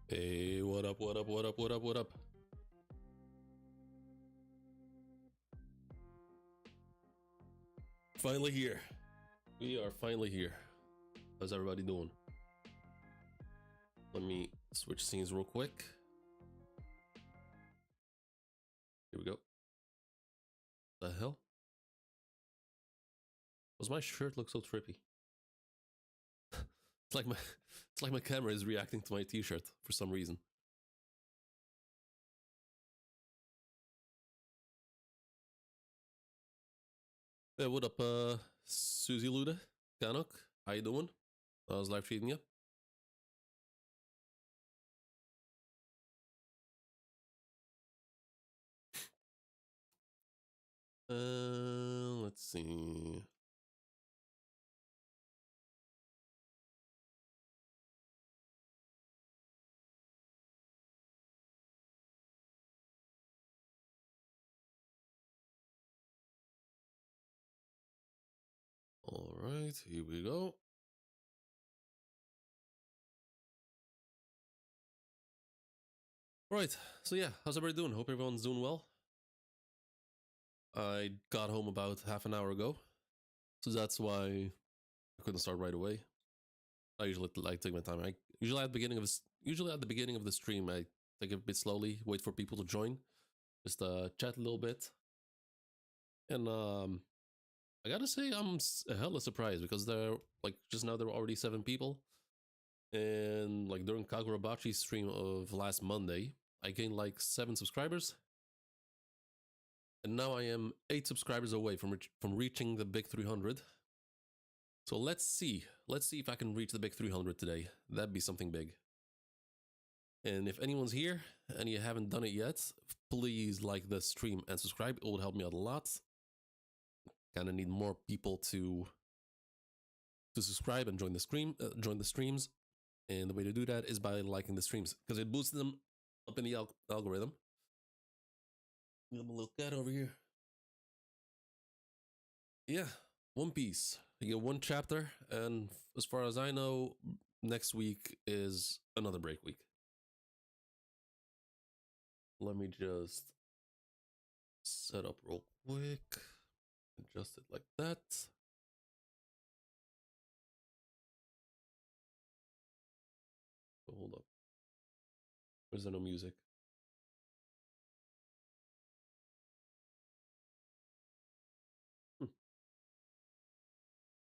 Hey, what up, what up, what up, what up, what up? Finally here. We are finally here. How's everybody doing? Let me switch scenes real quick. Here we go. The hell? Does my shirt look so trippy? It's like my camera is reacting to my t-shirt for some reason. Yeah, what up, Susie Luda, Ganok? How you doing? How's life treating you? Let's see. All right, here we go. Right, so yeah, how's everybody doing? Hope everyone's doing well. I got home about half an hour ago, so that's why I couldn't start right away. I usually like take my time. I usually at the beginning of the stream, I take it a bit slowly, wait for people to join, just chat a little bit, and I gotta say I'm a hella surprised because there like just now there were already 7 people, and like during Kagurabachi's stream of last Monday, I gained like 7 subscribers. And now I am 8 subscribers away from reaching the big 300. So let's see if I can reach the big 300 today. That'd be something big. And if anyone's here and you haven't done it yet, please like the stream and subscribe. It would help me out a lot. Kind of need more people to subscribe and join the streams. And the way to do that is by liking the streams because it boosts them up in the algorithm. We have a little cat over here. Yeah, One Piece. You get 1 chapter, and as far as I know, next week is another break week. Let me just set up real quick. Adjust it like that. Hold up. Where's there no music?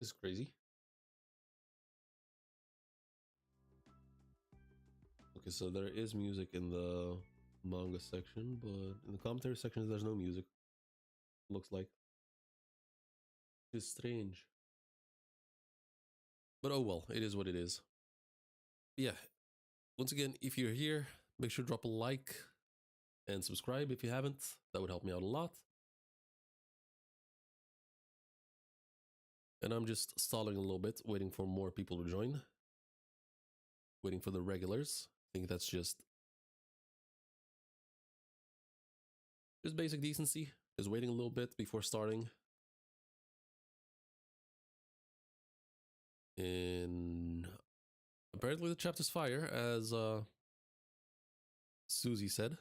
This is crazy. Okay, so there is music in the manga section, but in the commentary section there's no music. Looks like. It's strange. But oh well, it is what it is. Yeah. Once again, if you're here, make sure to drop a like and subscribe if you haven't. That would help me out a lot. And I'm just stalling a little bit, waiting for more people to join. Waiting for the regulars. I think that's just basic decency. Just waiting a little bit before starting. And apparently the chapter's fire, as Susie said.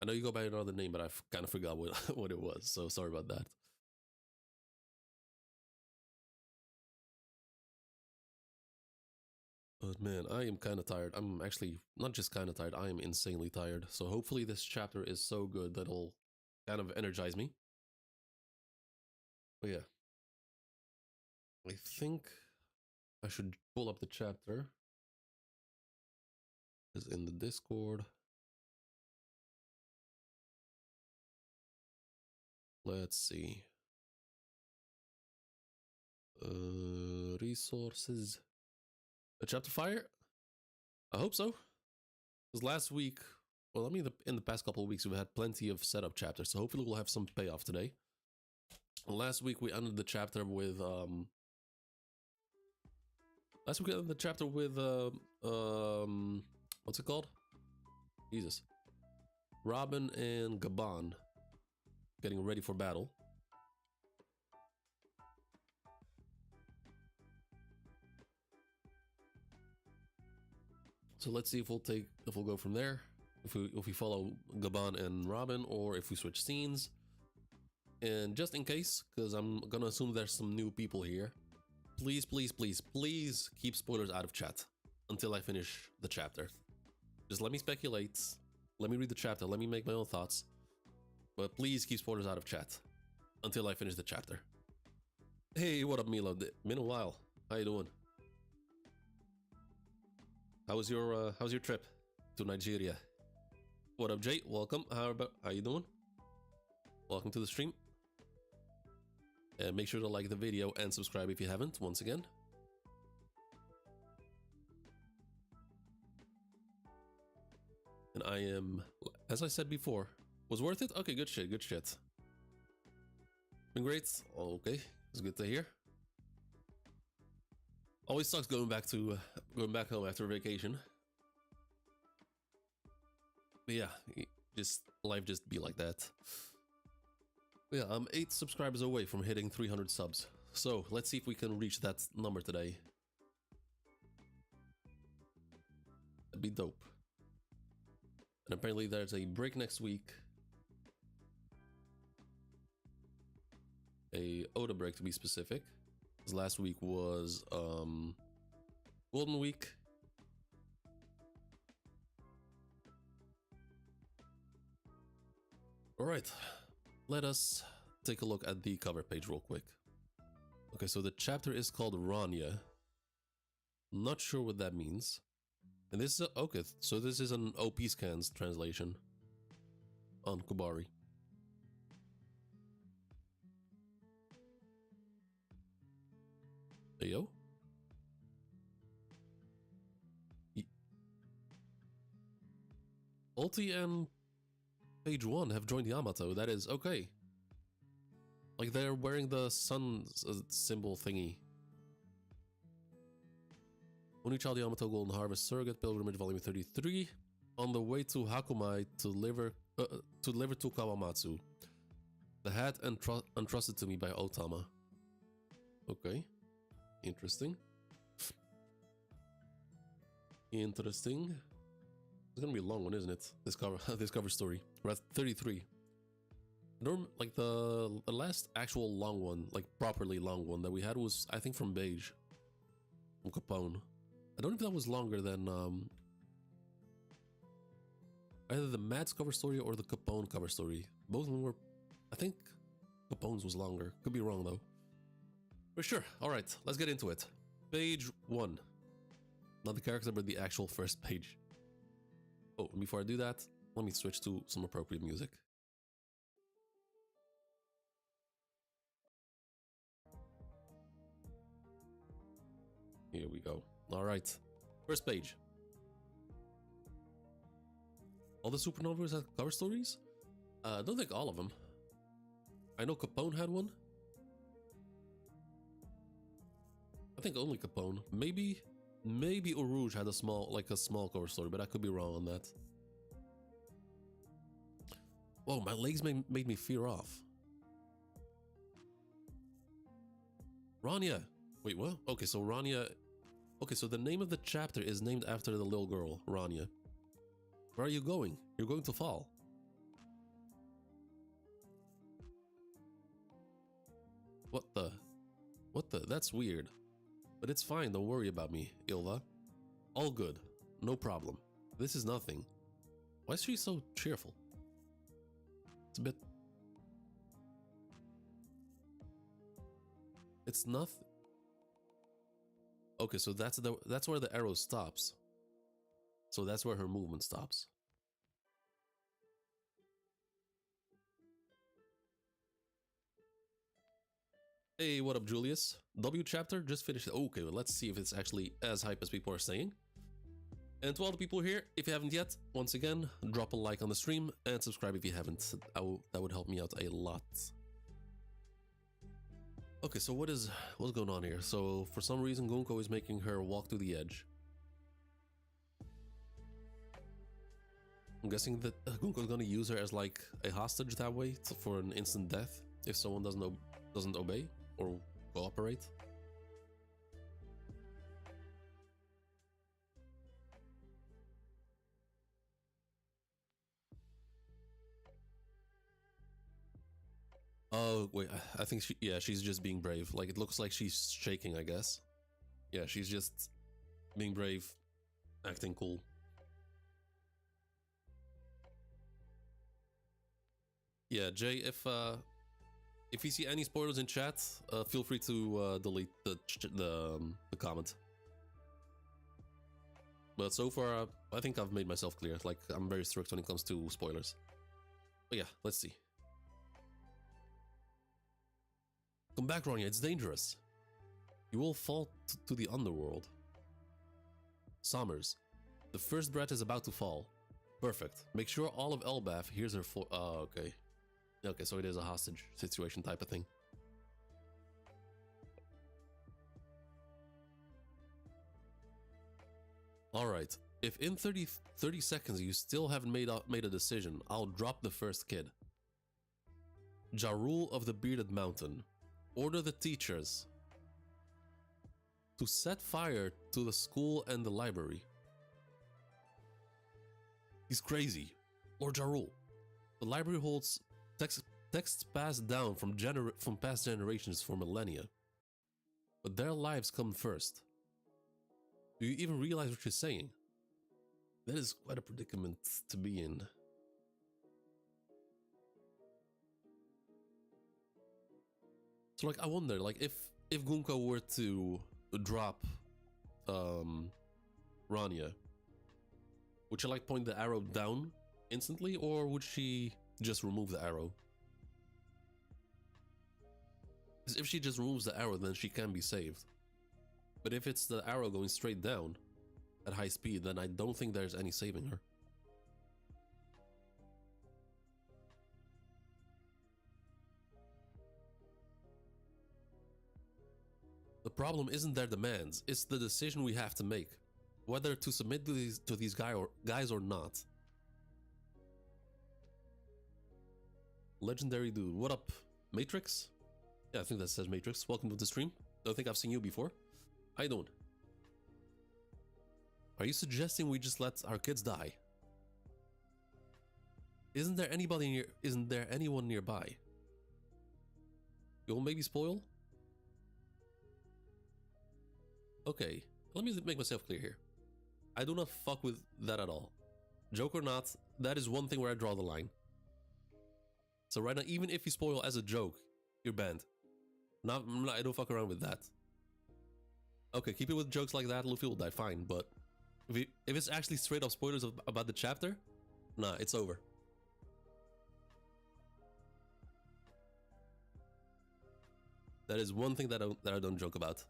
I know you go by another name, but I kind of forgot what it was, so sorry about that. But man, I am kind of tired. I'm actually not just kind of tired, I am insanely tired. So hopefully this chapter is so good that it'll kind of energize me. But yeah. I think I should pull up the chapter. It's in the Discord. Let's see. Resources. A chapter fire? I hope so. Because last week, well, I mean, in the past couple of weeks, we've had plenty of setup chapters, so hopefully we'll have some payoff today. Last week we ended the chapter with what's it called? Jesus. Robin and Gabon getting ready for battle. So let's see if we'll go from there. If we follow Gabon and Robin, or if we switch scenes. And just in case, because I'm gonna assume there's some new people here, please, please, please, please keep spoilers out of chat until I finish the chapter. Just let me speculate, let me read the chapter, let me make my own thoughts, but please keep spoilers out of chat until I finish the chapter. Hey, what up, Milo? Been a while. How you doing? How was your trip to Nigeria? What up, Jay? Welcome. How you doing? Welcome to the stream. And make sure to like the video and subscribe if you haven't, once again. And I am, as I said before, was worth it? Okay, good shit, good shit. Been great. Okay, it's good to hear. Always sucks going back home after vacation. But yeah, life just be like that. Yeah, I'm 8 subscribers away from hitting 300 subs. So let's see if we can reach that number today. That'd be dope. And apparently there's a break next week. A Oda break to be specific. Because last week was Golden Week. Alright. Let us take a look at the cover page real quick. Okay, so the chapter is called Rania. Not sure what that means. And this is okay, so this is an OP Scans translation on Kubari. Hey yo. Ulti and Page 1 have joined Yamato. That is okay. Like they're wearing the sun symbol thingy. Only Child Yamato Golden Harvest Surrogate Pilgrimage Volume 33. On the way to Hakumai to deliver to Kawamatsu. The hat entrusted to me by Otama. Okay. Interesting. Interesting. It's gonna be a long one, isn't it? This cover story. We're at 33. I don't like the last actual long one, like properly long one that we had was, I think, from Beige, from Capone. I don't know if that was longer than either the Mads cover story or the Capone cover story. Both of them were, I think, Capone's was longer. Could be wrong though. For sure. All right, let's get into it. Page 1. Not the character, but the actual first page. Oh, before I do that, let me switch to some appropriate music. Here we go. All right. First page. All the supernovas have cover stories? I don't think all of them. I know Capone had one. I think only Capone. Maybe Urouge had a small cover story, but I could be wrong on that. Whoa, my legs made me fear off. Rania. Wait, what? Okay, so Rania. Okay, so the name of the chapter is named after the little girl, Rania. Where are you going? You're going to fall. What the? That's weird. But it's fine, don't worry about me, Ilva. All good, no problem. This is nothing. Why is she so cheerful? It's a bit... It's nothing. Okay, so that's where the arrow stops. So that's where her movement stops. Hey, what up, Julius? W chapter just finished. Okay, well, let's see if it's actually as hype as people are saying. And to all the people here, if you haven't yet, once again, drop a like on the stream and subscribe if you haven't. That would help me out a lot. Okay, so what's going on here? So for some reason, Gunko is making her walk to the edge. I'm guessing that Gunko is going to use her as like a hostage that way for an instant death if someone doesn't obey or cooperate. Oh, wait, I think yeah, she's just being brave. Like, it looks like she's shaking, I guess. Yeah, she's just being brave, acting cool. Yeah, Jay, if you see any spoilers in chat, feel free to delete the comment. But so far, I think I've made myself clear. Like, I'm very strict when it comes to spoilers. But yeah, let's see. Come back, Ronja, it's dangerous. You will fall to the underworld. Sommers, the first breath is about to fall. Perfect. Make sure all of Elbaf hears her for. Oh, okay. Okay, so it is a hostage situation type of thing. Alright, if in 30 seconds you still haven't made a decision, I'll drop the first kid. Jarul of the Bearded Mountain, order the teachers to set fire to the school and the library. He's crazy. Lord Jarul. The library holds texts passed down from past generations for millennia. But their lives come first. Do you even realize what you're saying? That is quite a predicament to be in. So like, I wonder, like, if Gunko were to drop Rania, would she like point the arrow down instantly, or would she just remove the arrow? Because if she just removes the arrow, then she can be saved. But if it's the arrow going straight down at high speed, then I don't think there's any saving her. The problem isn't their demands, it's the decision we have to make. Whether to submit to these guys or not. Legendary dude, what up? Matrix? Yeah, I think that says Matrix. Welcome to the stream. Don't think I've seen you before. How you doing? Are you suggesting we just let our kids die? Isn't there anyone nearby? You'll maybe spoil? Okay, let me make myself clear here. I do not fuck with that at all. Joke or not, that is one thing where I draw the line. So right now, even if you spoil as a joke, you're banned. I don't fuck around with that. Okay, keep it with jokes like that, Luffy will die, fine, but if it's actually straight up spoilers about the chapter, nah, it's over. That is one thing that I don't joke about.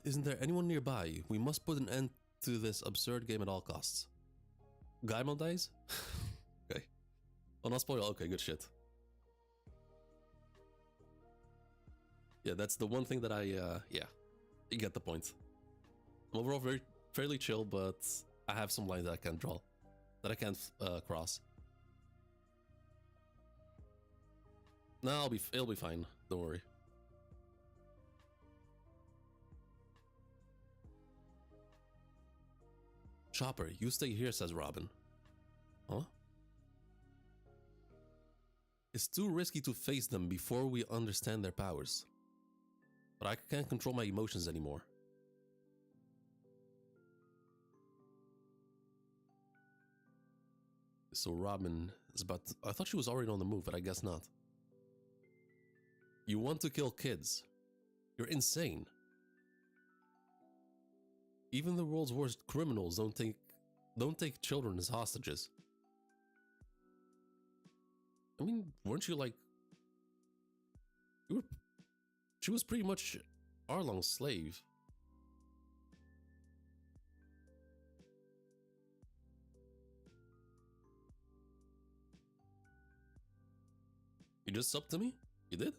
Isn't there anyone nearby? We must put an end to this absurd game at all costs. Gaimon dies? Okay. Oh, not spoil. Okay, good shit. Yeah, that's the one thing that yeah, you get the point. I'm overall fairly chill, but I have some lines that I can't draw, that I can't cross. No, it'll be fine. Don't worry. Chopper, you stay here, says Robin. Huh? It's too risky to face them before we understand their powers. But I can't control my emotions anymore. So Robin is about to, I thought she was already on the move, but I guess not. You want to kill kids? You're insane. Even the world's worst criminals don't take children as hostages. I mean, weren't you like... She was pretty much Arlong's slave. You just subbed to me? You did?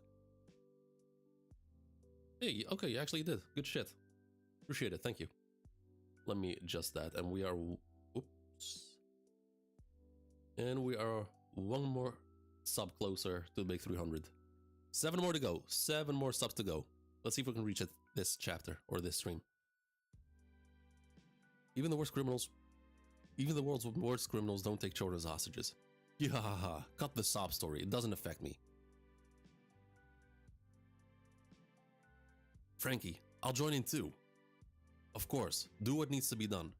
Hey, okay, you actually did. Good shit. Appreciate it, thank you. Let me adjust that, and we are... Oops. And we are one more sub closer to the big 300. 7 more to go. 7 more subs to go. Let's see if we can reach it. this chapter or this stream. Even the worst criminals, even the world's worst criminals don't take children as hostages. Yeah, cut the sob story. It doesn't affect me. Frankie, I'll join in too. Of course, do what needs to be done.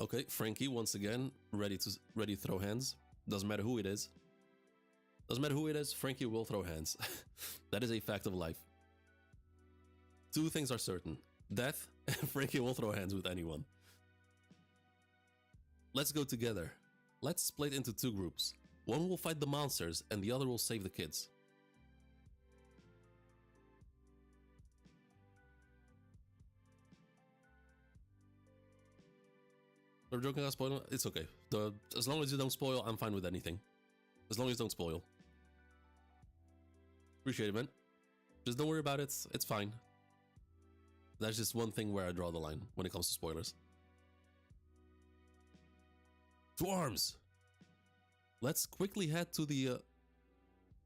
Okay, Frankie, once again, ready to throw hands. Doesn't matter who it is. Doesn't matter who it is, Frankie will throw hands. That is a fact of life. Two things are certain. Death, and Frankie will throw hands with anyone. Let's go together. Let's split into two groups. One will fight the monsters, and the other will save the kids. We're joking about spoiling? It's okay. As long as you don't spoil, I'm fine with anything. As long as you don't spoil. Appreciate it, man. Just don't worry about it. It's fine. That's just one thing where I draw the line when it comes to spoilers. To arms! Let's quickly head to the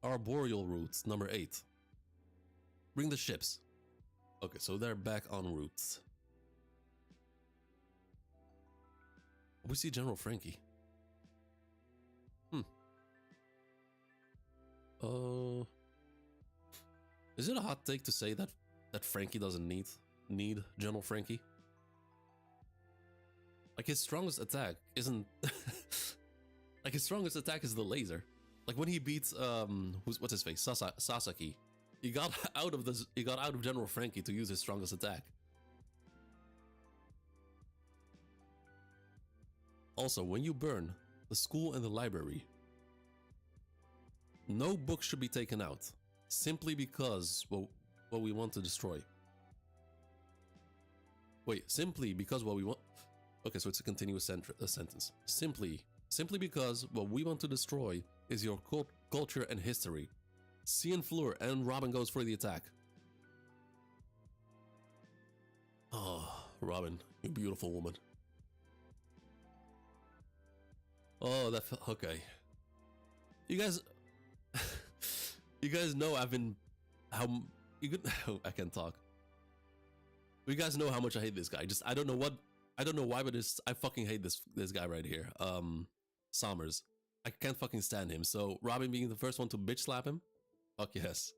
arboreal route, number 8. Bring the ships. Okay, so they're back en route. We see General Frankie. Is it a hot take to say that Frankie doesn't need General Frankie? Like his strongest attack isn't like his strongest attack is the laser. Like when he beats what's his face? Sasaki. He got out of General Frankie to use his strongest attack. Also, when you burn the school and the library, no books should be taken out, simply because what we want to destroy. Wait, simply because what we want... Okay, so it's a continuous sentence. Simply because what we want to destroy is your culture and history. Cian Fleur and Robin goes for the attack. Oh, Robin, you beautiful woman. Oh, that felt okay. You guys, you guys know I've been I can't talk. You guys know how much I hate this guy. I don't know why, but I fucking hate this guy right here. Sommers. I can't fucking stand him. So Robin being the first one to bitch slap him. Fuck yes.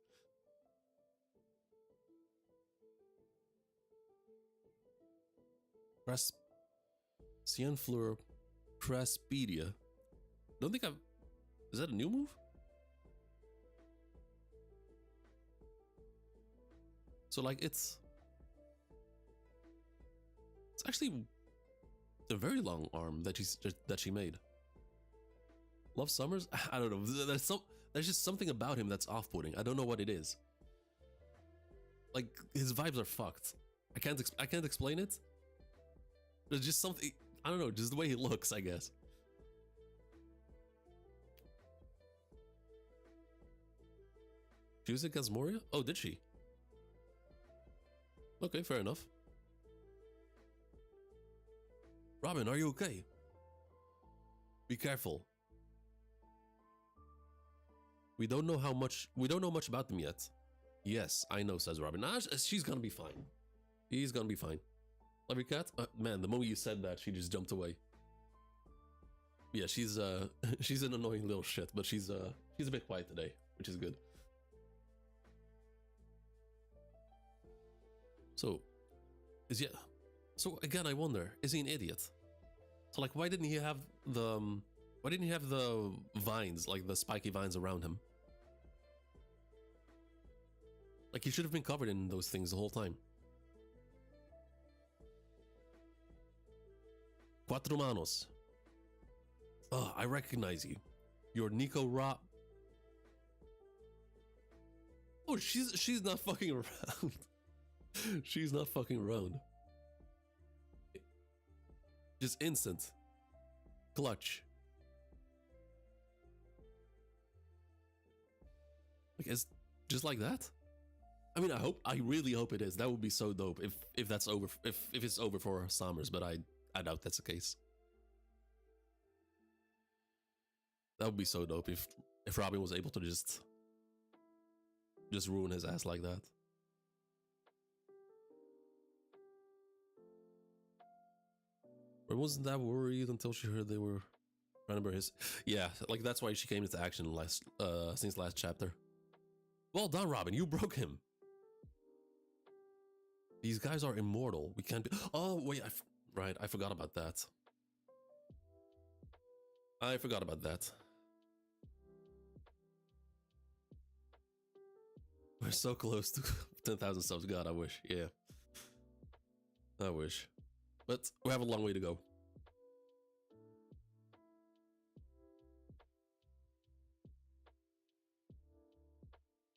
Press Cian Fleur Prespedia. Don't think I've... Is that a new move? So like it's actually a very long arm that she made. Love Summers? I don't know. There's just something about him that's off-putting. I don't know what it is. Like his vibes are fucked. I can't explain it. There's just something, I don't know, just the way he looks, I guess. She was against Moria? Oh, did she? Okay, fair enough. Robin, are you okay? Be careful. We don't know much about them yet. Yes, I know, says Robin. Nah, she's gonna be fine. He's gonna be fine. Love your cat? Man, the moment you said that, she just jumped away. Yeah, she's she's an annoying little shit, but she's a bit quiet today, which is good. So again, I wonder, is he an idiot? So like, why didn't he have the vines, like the spiky vines around him? Like he should have been covered in those things the whole time. Cuatro manos. Oh, I recognize you. You're Nico Ra. Oh, she's not fucking around. She's not fucking around. Just instant. Clutch. Like, it's just like that? I mean, I really hope it is. That would be so dope if that's over, if it's over for Sommers, but I doubt that's the case. That would be so dope if Robin was able to just ruin his ass like that. Or wasn't that worried until she heard they were trying to burn his... Yeah, like that's why she came into action last, since last chapter. Well done, Robin, you broke him. These guys are immortal. We can't be... Oh, wait, right, I forgot about that. I forgot about that. We're so close to 10,000 subs. God, I wish. Yeah. I wish. But we have a long way to go.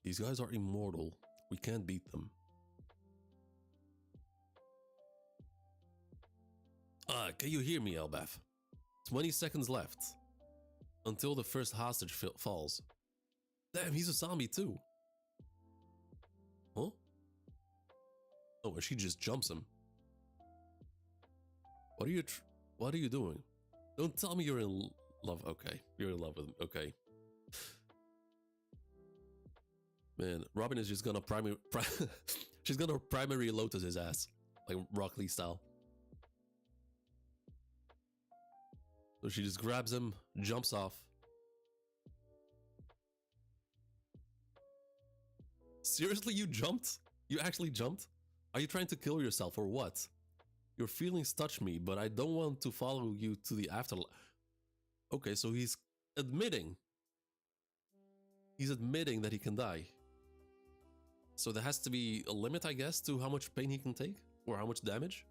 These guys are immortal. We can't beat them. 'Can you hear me, elbaf? 20 seconds left. Until the first hostage falls. Damn, he's a zombie too. Huh? Oh, and she just jumps him. What are you doing? Don't tell me you're in love. Okay, you're in love with him. Okay. Man, Robin is just gonna she's gonna primary lotus his ass, like Rock Lee style. So she just grabs him, jumps off. Seriously, you jumped? You actually jumped? Are you trying to kill yourself or what? Your feelings touch me, but I don't want to follow you to the afterlife. Okay, so he's admitting. He's admitting that he can die. So there has to be a limit, I guess, to how much pain he can take? Or how much damage?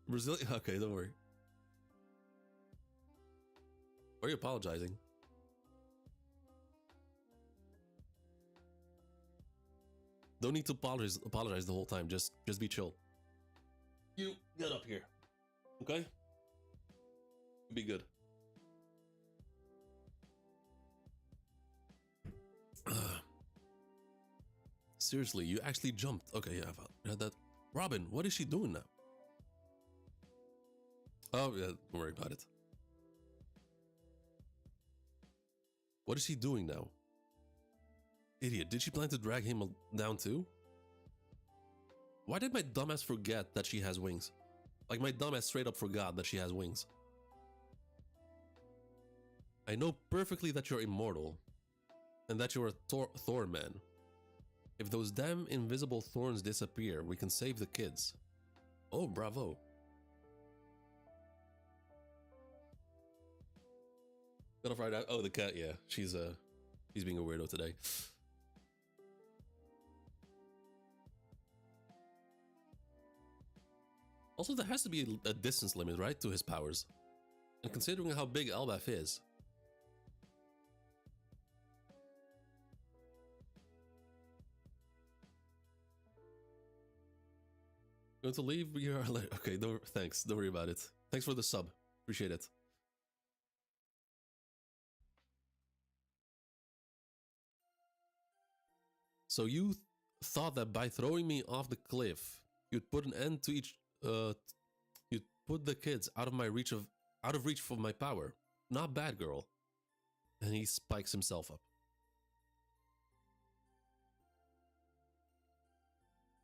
Brazilian? Okay, don't worry. Why are you apologizing? Don't need to apologize the whole time. Just be chill. You get up here. Okay? Be good. Seriously, you actually jumped. Okay, yeah, I've had that. Robin, what is she doing now? Oh, yeah, don't worry about it. What is she doing now? Idiot, did she plan to drag him down too? Why did my dumbass forget that she has wings? Like, my dumbass straight up forgot that she has wings. I know perfectly that you're immortal. And that you're a thorn man. If those damn invisible thorns disappear, we can save the kids. Oh, bravo. Got off right out. Oh, the cat, yeah. She's being a weirdo today. Also, there has to be a distance limit, right, to his powers. And considering how big elbaf is. Going to leave? Okay, thanks. Don't worry about it. Thanks for the sub. Appreciate it. So you thought that by throwing me off the cliff, you'd put an end to each. You'd put the kids out of reach of my power. Not bad, girl. And he spikes himself up.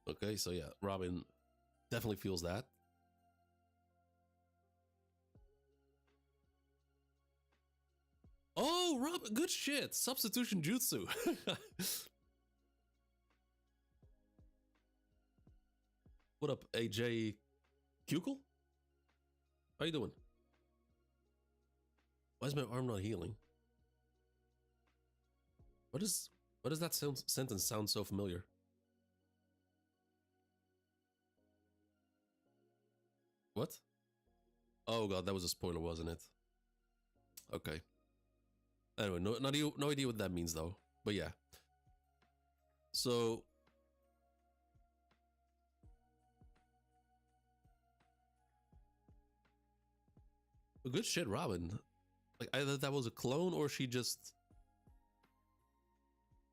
Okay, so yeah, Robin definitely feels that. Oh, Robin, good shit. Substitution jutsu. What up, AJ Kukul? How you doing? Why is my arm not healing? What does that sentence sound so familiar? What? Oh god, that was a spoiler, wasn't it? Okay. Anyway, no idea what that means though. But yeah. So good shit, Robin. Like, either that was a clone or she just...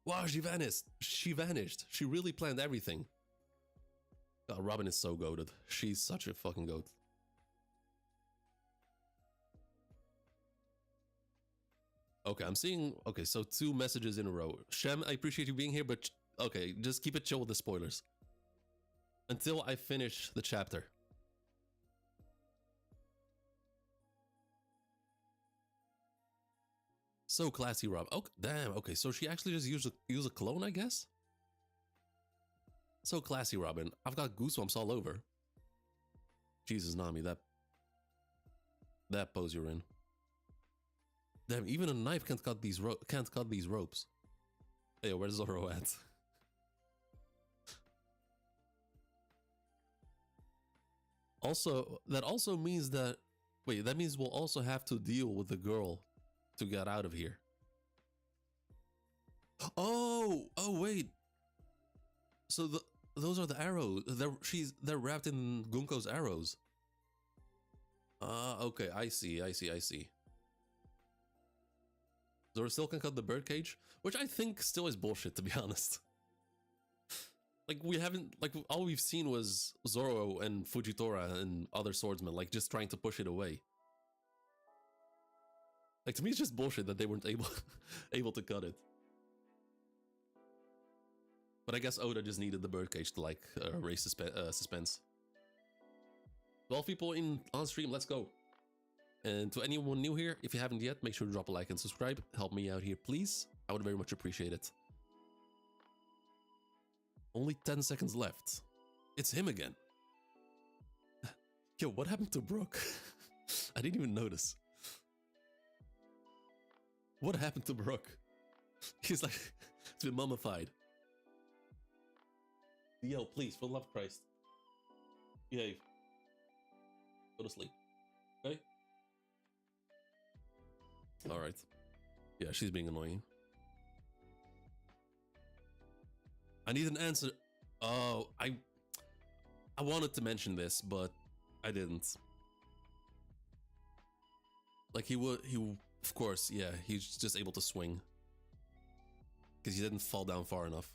Wow, she vanished. She vanished. She really planned everything. God, Robin is so goated. She's such a fucking goat. Okay, I'm seeing... Okay, so 2 messages in a row. Shem, I appreciate you being here, but... Okay, just keep it chill with the spoilers. until I finish the chapter. So classy, Rob. Oh, damn. Okay, so she actually just use a clone, I guess? So classy, Robin. I've got goosebumps all over. Jesus, Nami, that pose you're in. Damn, even a knife can't cut these ropes. Hey, where's Zoro at? Also, that also means that... Wait, that means we'll also have to deal with the girl to get out of here. Oh, wait. So those are the arrows. They're wrapped in Gunko's arrows. Okay, I see. Zoro still can cut the birdcage, which I think still is bullshit, to be honest. Like, we haven't, like, all we've seen was Zoro and Fujitora and other swordsmen, like, just trying to push it away. Like, to me, it's just bullshit that they weren't able to cut it. But I guess Oda just needed the birdcage to, like, raise suspense. 12 people on stream, let's go. And to anyone new here, if you haven't yet, make sure to drop a like and subscribe. Help me out here, please. I would very much appreciate it. Only 10 seconds left. It's him again. Yo, what happened to Brooke? I didn't even notice. What happened to Brooke? He's like, it's been mummified. Yo, please, for the love of Christ. Behave. Go to sleep. Okay? Alright. Yeah, she's being annoying. I need an answer. Oh, I wanted to mention this, but I didn't. Like, of course, yeah, he's just able to swing. Because he didn't fall down far enough.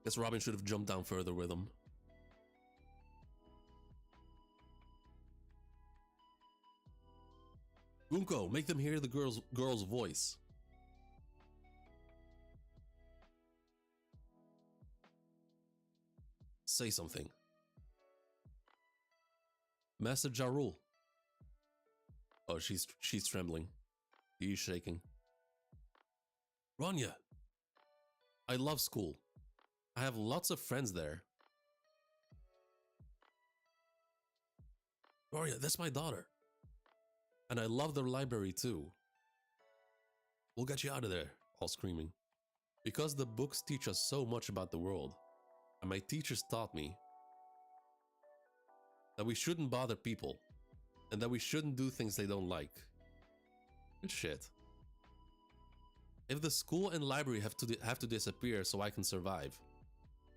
Guess Robin should have jumped down further with him. Gunko, make them hear the girl's voice. Say something. Master Jarul. Oh, she's trembling. He's shaking. Rania. I love school. I have lots of friends there. Rania, that's my daughter. And I love their library too. We'll get you out of there, all screaming. Because the books teach us so much about the world. And my teachers taught me that we shouldn't bother people. And that we shouldn't do things they don't like. Good shit. If the school and library have to disappear so I can survive,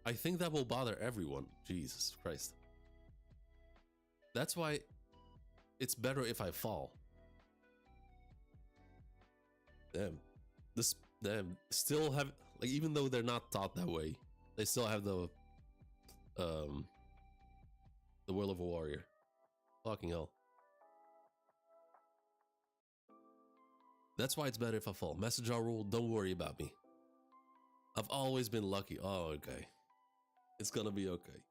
I think that will bother everyone. Jesus Christ. That's why it's better if I fall. Damn, still have, like, even though they're not taught that way, they still have the will of a warrior. Fucking hell. That's why it's better if I fall. Message our rule, don't worry about me. I've always been lucky. Oh, okay. It's gonna be okay.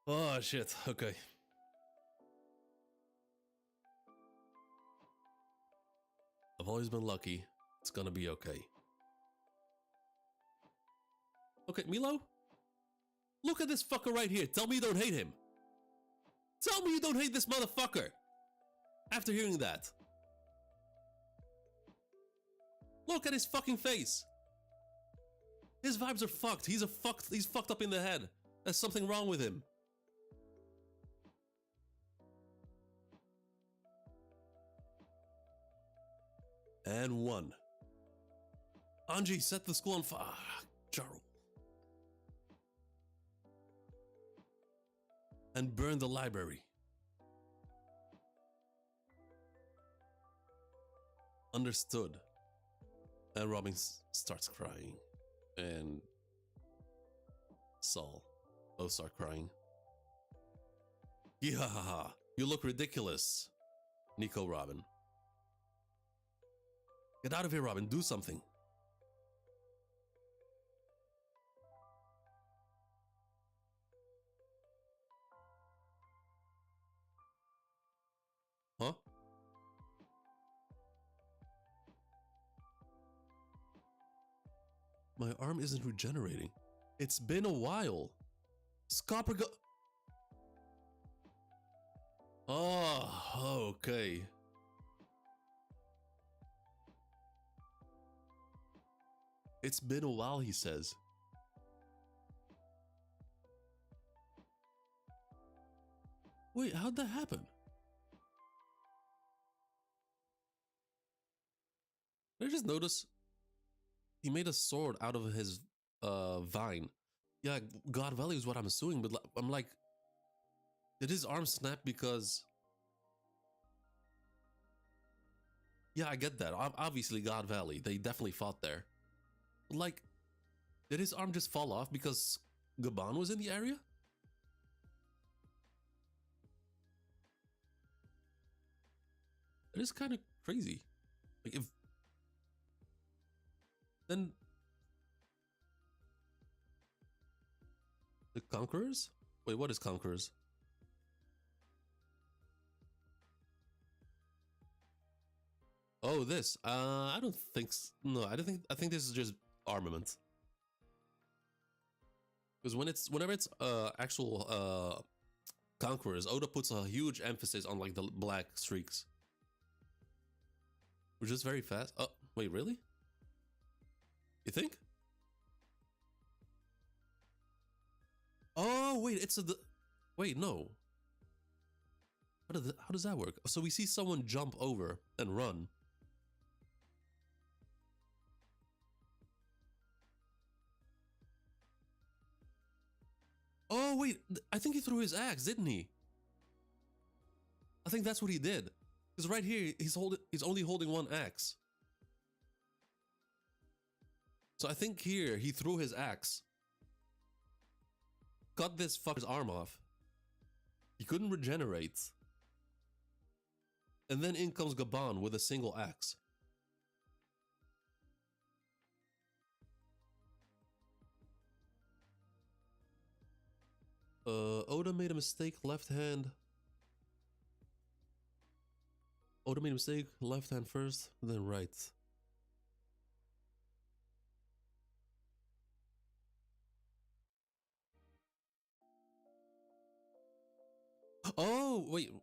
Oh, shit. Okay. I've always been lucky. It's gonna be okay. Okay, Milo? Look at this fucker right here. Tell me you don't hate him. Tell me you don't hate this motherfucker. After hearing that. Look at his fucking face. His vibes are fucked. He's fucked up in the head. There's something wrong with him. And one. Anji, set the school on fire. Jarl. And burn the library. Understood. And Robin starts crying. And Saul both start crying. Yeah, you look ridiculous. Nico, Robin. Get out of here, Robin. Do something. Huh? My arm isn't regenerating. It's been a while. Scopper go... Oh, okay. It's been a while, he says. Wait, how'd that happen? Did I just notice he made a sword out of his vine? Yeah, God Valley is what I'm assuming, but I'm like, did his arm snap because... Yeah, I get that. Obviously, God Valley. They definitely fought there. But like, did his arm just fall off because Gabon was in the area? That is kind of crazy. Like, if... Then... The Conquerors? Wait, what is Conquerors? Oh, this. I don't think... No, I don't think... I think this is just armament. Because whenever it's actual Conquerors, Oda puts a huge emphasis on like the black streaks. Which is very fast. Oh, wait, really? You think? Oh, wait, it's a... Wait, no. How does that work? So we see someone jump over and run. Oh, wait, I think he threw his axe, didn't he? I think that's what he did. Because right here, he's only holding one axe. So I think here, he threw his axe. Cut this fucker's arm off. He couldn't regenerate. And then in comes Gabon with a single axe. Oda made a mistake, left hand. Oda made a mistake, left hand first, then right. Oh, wait.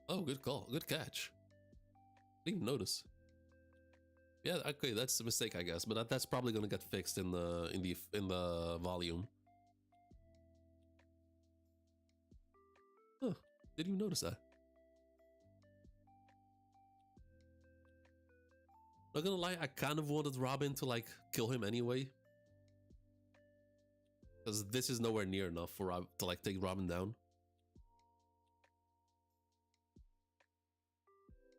Oh, good call. Good catch. Didn't even notice. Yeah, okay, that's a mistake, I guess, but that's probably gonna get fixed in the volume. Huh? Didn't even notice that. Not gonna lie, I kind of wanted Robin to like kill him anyway, because this is nowhere near enough for Rob to like take Robin down.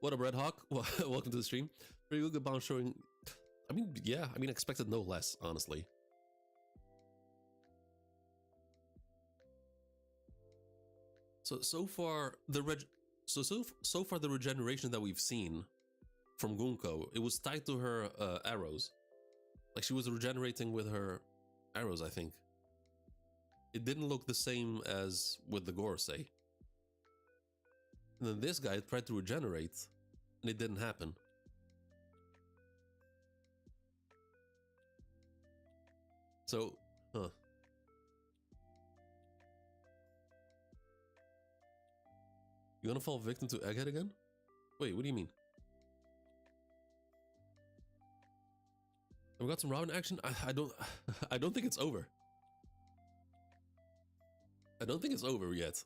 What up, Red Hawk? Welcome to the stream. Pretty good bounce showing. I mean, yeah, I mean, expected no less, honestly. So far the regeneration that we've seen from Gunko, it was tied to her arrows. Like she was regenerating with her arrows, I think. It didn't look the same as with the Gorosei. And then this guy tried to regenerate, and it didn't happen. So, huh. You gonna fall victim to Egghead again? Wait, what do you mean? We got some Robin action? I don't I don't think it's over. I don't think it's over yet.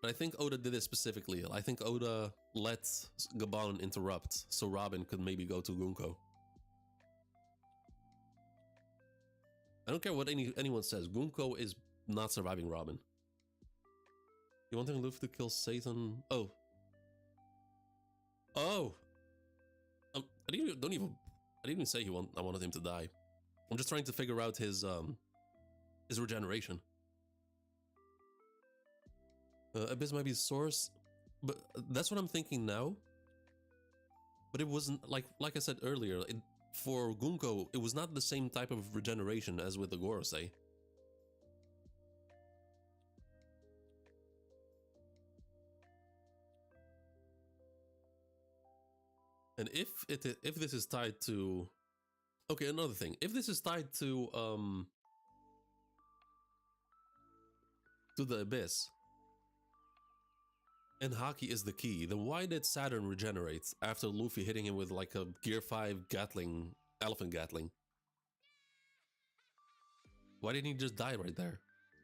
But I think Oda did it specifically. I think Oda let Gabon interrupt so Robin could maybe go to Gunko. I don't care what anyone says. Gunko is not surviving Robin. You wanting Luffy to kill Satan? Oh. Oh. I didn't even say I wanted him to die. I'm just trying to figure out his regeneration. Abyss might be source, but that's what I'm thinking now. But it wasn't like I said earlier. For Gunko, it was not the same type of regeneration as with the Gorosei. And if this is tied to, okay, another thing, if this is tied to the Abyss, and Haki is the key, then why did Saturn regenerate after Luffy hitting him with like a Gear 5 Gatling, Elephant Gatling? Why didn't he just die right there?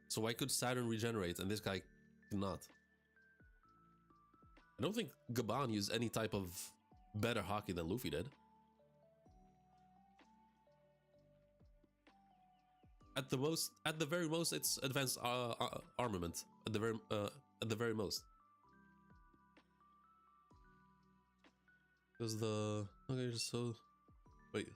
So why could Saturn regenerate and this guy cannot? I don't think Gaban used any type of better Haki than Luffy did. At the very most, it's advanced armament. At the very most. Because the okay, so wait.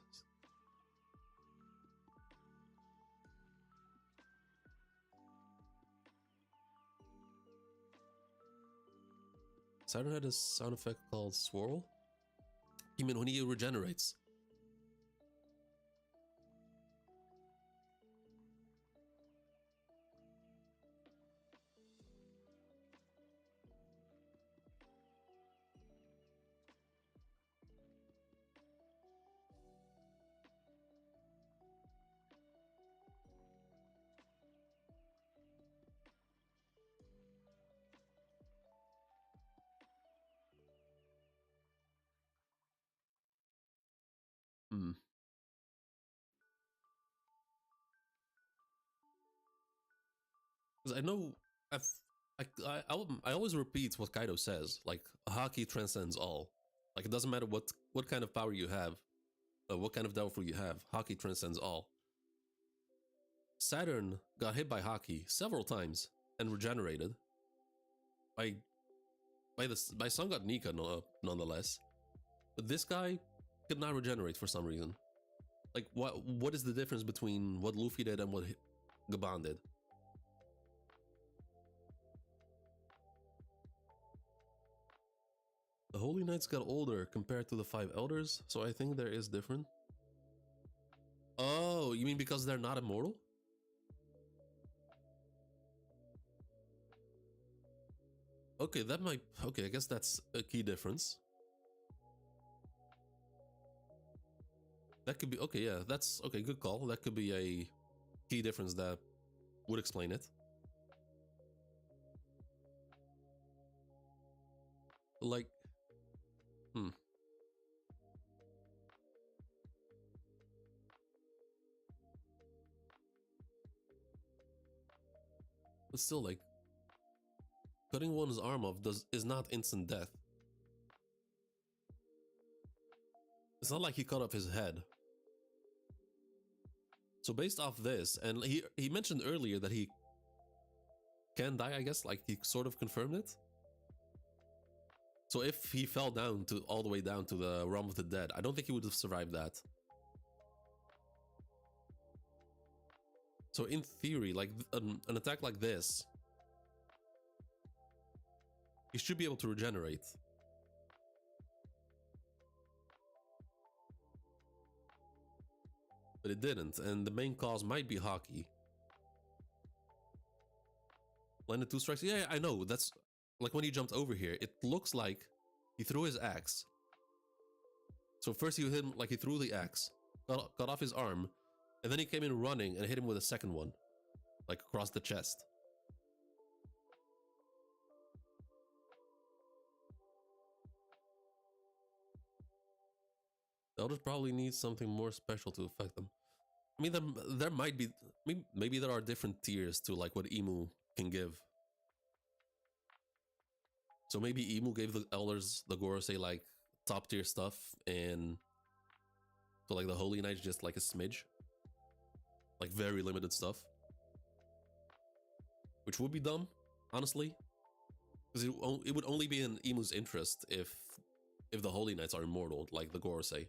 Saturn had a sound effect called swirl. You mean when he regenerates? Hmm. Because I know I always repeat what Kaido says. Like Haki transcends all. Like it doesn't matter what kind of power you have, what kind of doubtful you have. Haki transcends all. Saturn got hit by Haki several times and regenerated. By Sun God Nika nonetheless. But this guy could not regenerate for some reason. Like what is the difference between what Luffy did and what Gaban did? The Holy Knights got older compared to the 5 Elders, so I think there is different. Oh, you mean because they're not immortal? Okay, that might... Okay, I guess that's a key difference. That could be... Okay, yeah, that's... Okay, good call. That could be a key difference that would explain it. Like... But still, like... Cutting one's arm off is not instant death. It's not like he cut off his head. So based off this, and he mentioned earlier that he can die, I guess, like he sort of confirmed it. So if he fell down to all the way down to the realm of the dead, I don't think he would have survived that. So in theory, like an attack like this, he should be able to regenerate. But it didn't, and the main cause might be Haki. Landed 2 strikes. Yeah, I know. That's like when he jumped over here. It looks like he threw his axe. So first he hit him like he threw the axe, cut off his arm, and then he came in running and hit him with a second one, like across the chest. The Elders probably need something more special to affect them. I mean, there might be... Maybe there are different tiers to like what Emu can give. So maybe Emu gave the Elders, the Gorosei, like top tier stuff, and so like the Holy Knights just like a smidge. Like very limited stuff. Which would be dumb, honestly. Because it would only be in Emu's interest if the Holy Knights are immortal, like the Gorosei.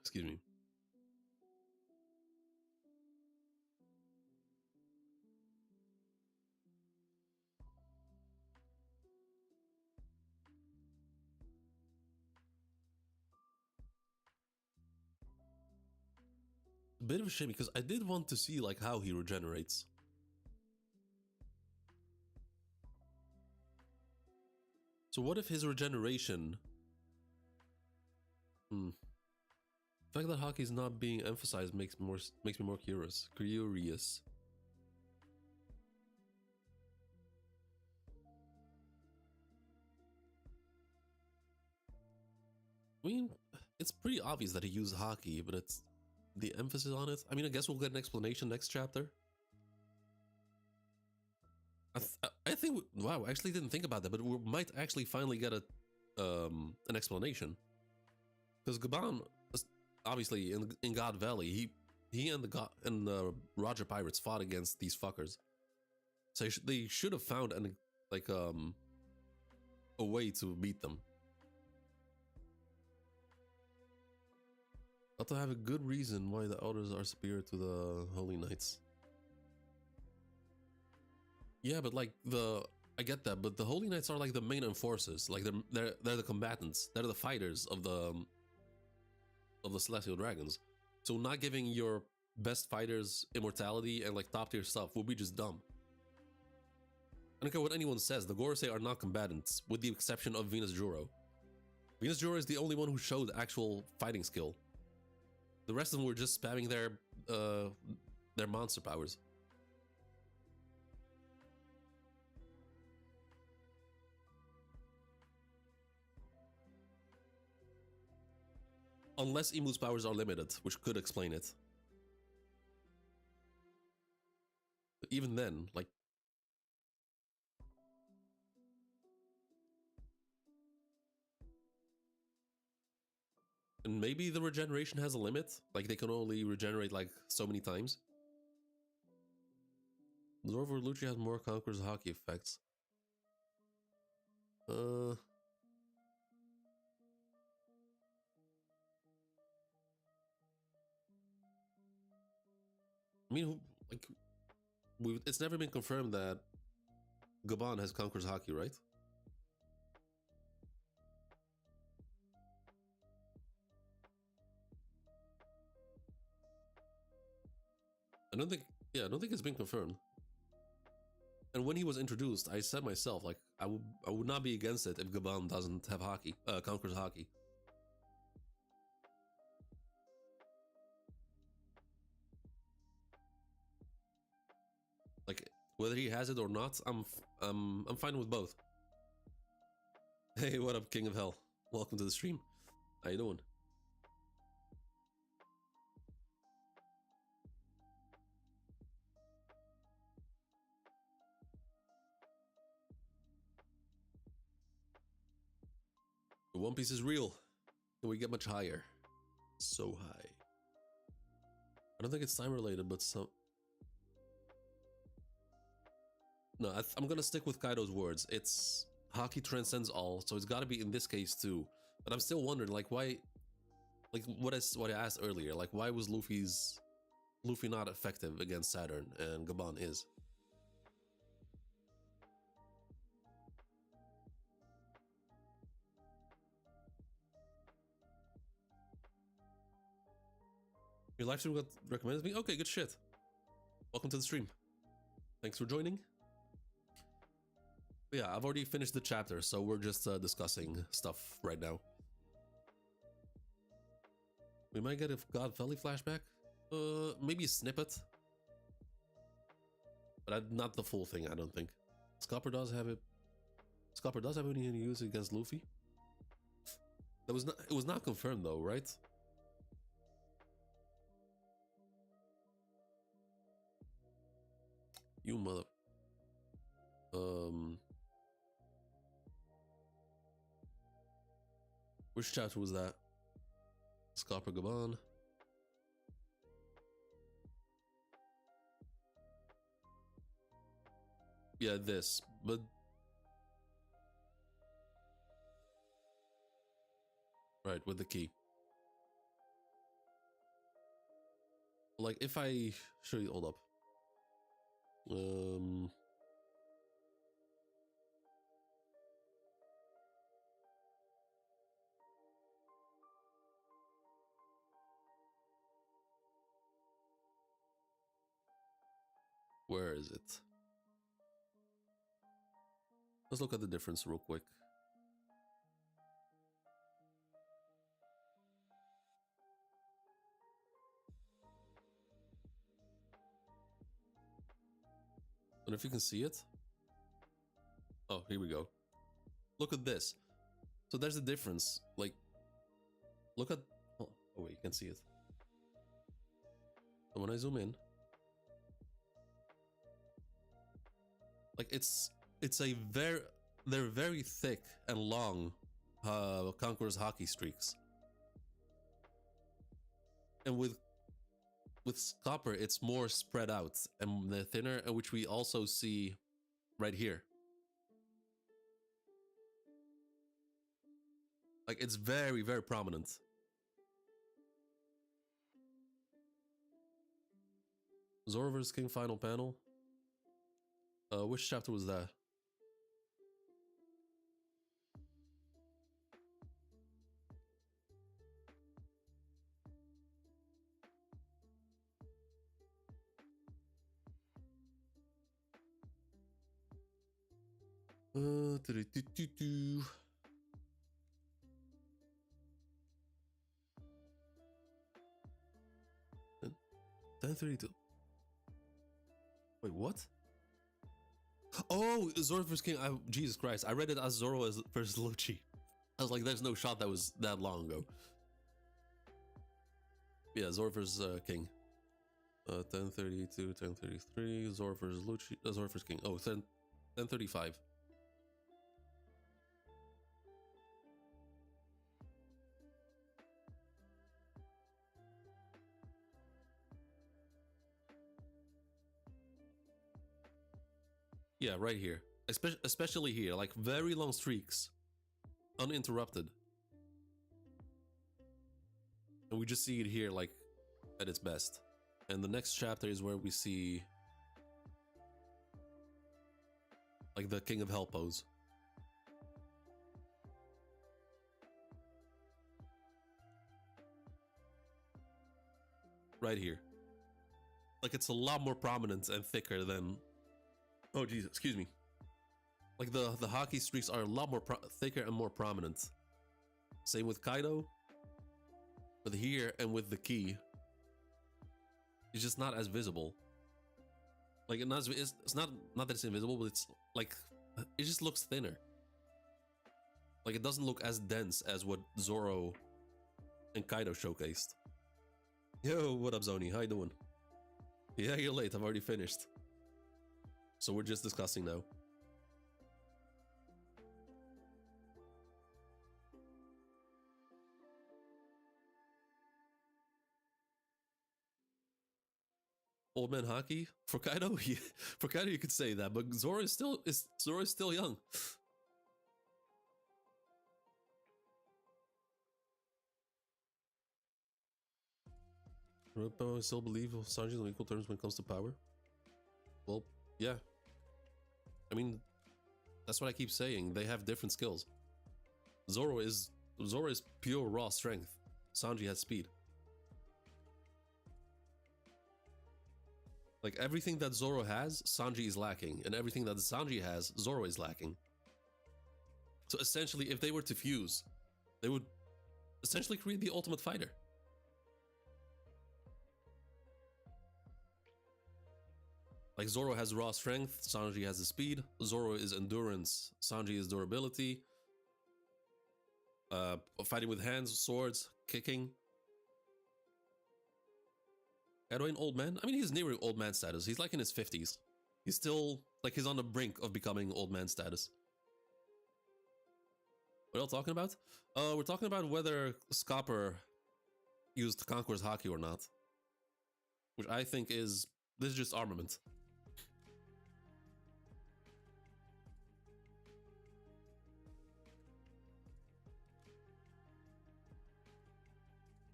Excuse me. A bit of a shame because I did want to see like how he regenerates. So what if his regeneration? The fact that hockey is not being emphasized makes me more curious. I mean, it's pretty obvious that he used hockey, but it's the emphasis on it. I mean, I guess we'll get an explanation next chapter. I think wow, I actually didn't think about that, but we might actually finally get an explanation. Because Gaban, obviously in God Valley, he and the Roger Pirates fought against these fuckers. So they should have found a way to beat them. Got to have a good reason why the others are superior to the Holy Knights. Yeah, but like I get that, but the Holy Knights are like the main enforcers. Like they're the combatants. They're the fighters of the Celestial Dragons. So not giving your best fighters immortality and like top tier stuff would be just dumb. I don't care what anyone says. The Gorosei are not combatants, with the exception of Venus Juro. Venus Juro is the only one who showed actual fighting skill. The rest of them were just spamming their monster powers. Unless Imu's powers are limited, which could explain it. But even then, like... And maybe the regeneration has a limit? Like they can only regenerate like so many times? Zorvo Lucci has more Conqueror's hockey effects. I mean, like, it's never been confirmed that Gaban has Conqueror's hockey, right? I don't think it's been confirmed. And when he was introduced, I said myself, like, I would not be against it if Gaban doesn't have hockey, Conqueror's hockey. Like, whether he has it or not, I'm fine with both. Hey, what up, King of Hell? Welcome to the stream. How you doing? The One Piece is real. Can we get much higher? So high. I don't think it's time related, but some... No, I'm gonna stick with Kaido's words. It's hockey transcends all, so it's gotta be in this case too. But I'm still wondering, like, why... Like, what I asked earlier, like, why was Luffy not effective against Saturn and Gaban is? Your live stream got recommended to me? Okay, good shit. Welcome to the stream. Thanks for joining. But yeah, I've already finished the chapter, so we're just discussing stuff right now. We might get a God Valley flashback. Maybe a snippet. But not the full thing, I don't think. Scopper does have it. Scopper does have it when he used it against Luffy. It was not confirmed though, right? You mother... Which chapter was that? Scopper Gaban. Yeah, this, but... Right, with the key. Like, if I show you, hold up. Where is it? Let's look at the difference real quick. And if you can see it. Oh, here we go. Look at this. So there's a difference. Like, look at... Oh, wait, you can see it. And when I zoom in... Like, it's a very... They're very thick and long Conqueror's hockey streaks. And with copper, it's more spread out and they're thinner, and which we also see right here. Like, it's very, very prominent. Zoro vs. King final panel. Which chapter was that? Uh, 10:32. Wait, what? Oh, Zoro vs. King. Jesus Christ. I read it as Zoro versus Loki. I was like, there's no shot that was that long ago. Yeah, Zoro vs. King. 10:32, 10:33. Zoro vs. Loki. Zoro vs. King. Oh, 10:35. Yeah, right here. Especially here, like very long streaks. Uninterrupted. And we just see it here, like, at its best. And the next chapter is where we see... like, the King of Hell pose. Right here. Like, it's a lot more prominent and thicker than... Oh, Jesus, excuse me. Like, the hockey streaks are a lot more thicker and more prominent. Same with Kaido. But here and with the key, it's just not as visible. Like, it's not that it's invisible, but it's like, it just looks thinner. Like, it doesn't look as dense as what Zoro and Kaido showcased. Yo, what up, Zoni? How you doing? Yeah, you're late. I've already finished. So we're just discussing now. Old man hockey for Kaido. Yeah, for Kaido you could say that, but Zoro is still young. I still believe Sanji's on equal terms when it comes to power. Well, yeah. I mean, that's what I keep saying. They have different skills. Zoro is pure raw strength. Sanji has speed. Like, everything that Zoro has, Sanji is lacking, and everything that Sanji has, Zoro is lacking. So essentially, if they were to fuse, they would essentially create the ultimate fighter. Like, Zoro has raw strength, Sanji has the speed. Zoro is endurance, Sanji is durability. Fighting with hands, swords, kicking. Kaido an old man? I mean, he's nearing old man status. He's like in his 50s. He's still, like, he's on the brink of becoming old man status. What are we talking about? We're talking about whether Scopper used Conqueror's Haki or not. Which I think is, this is just armament.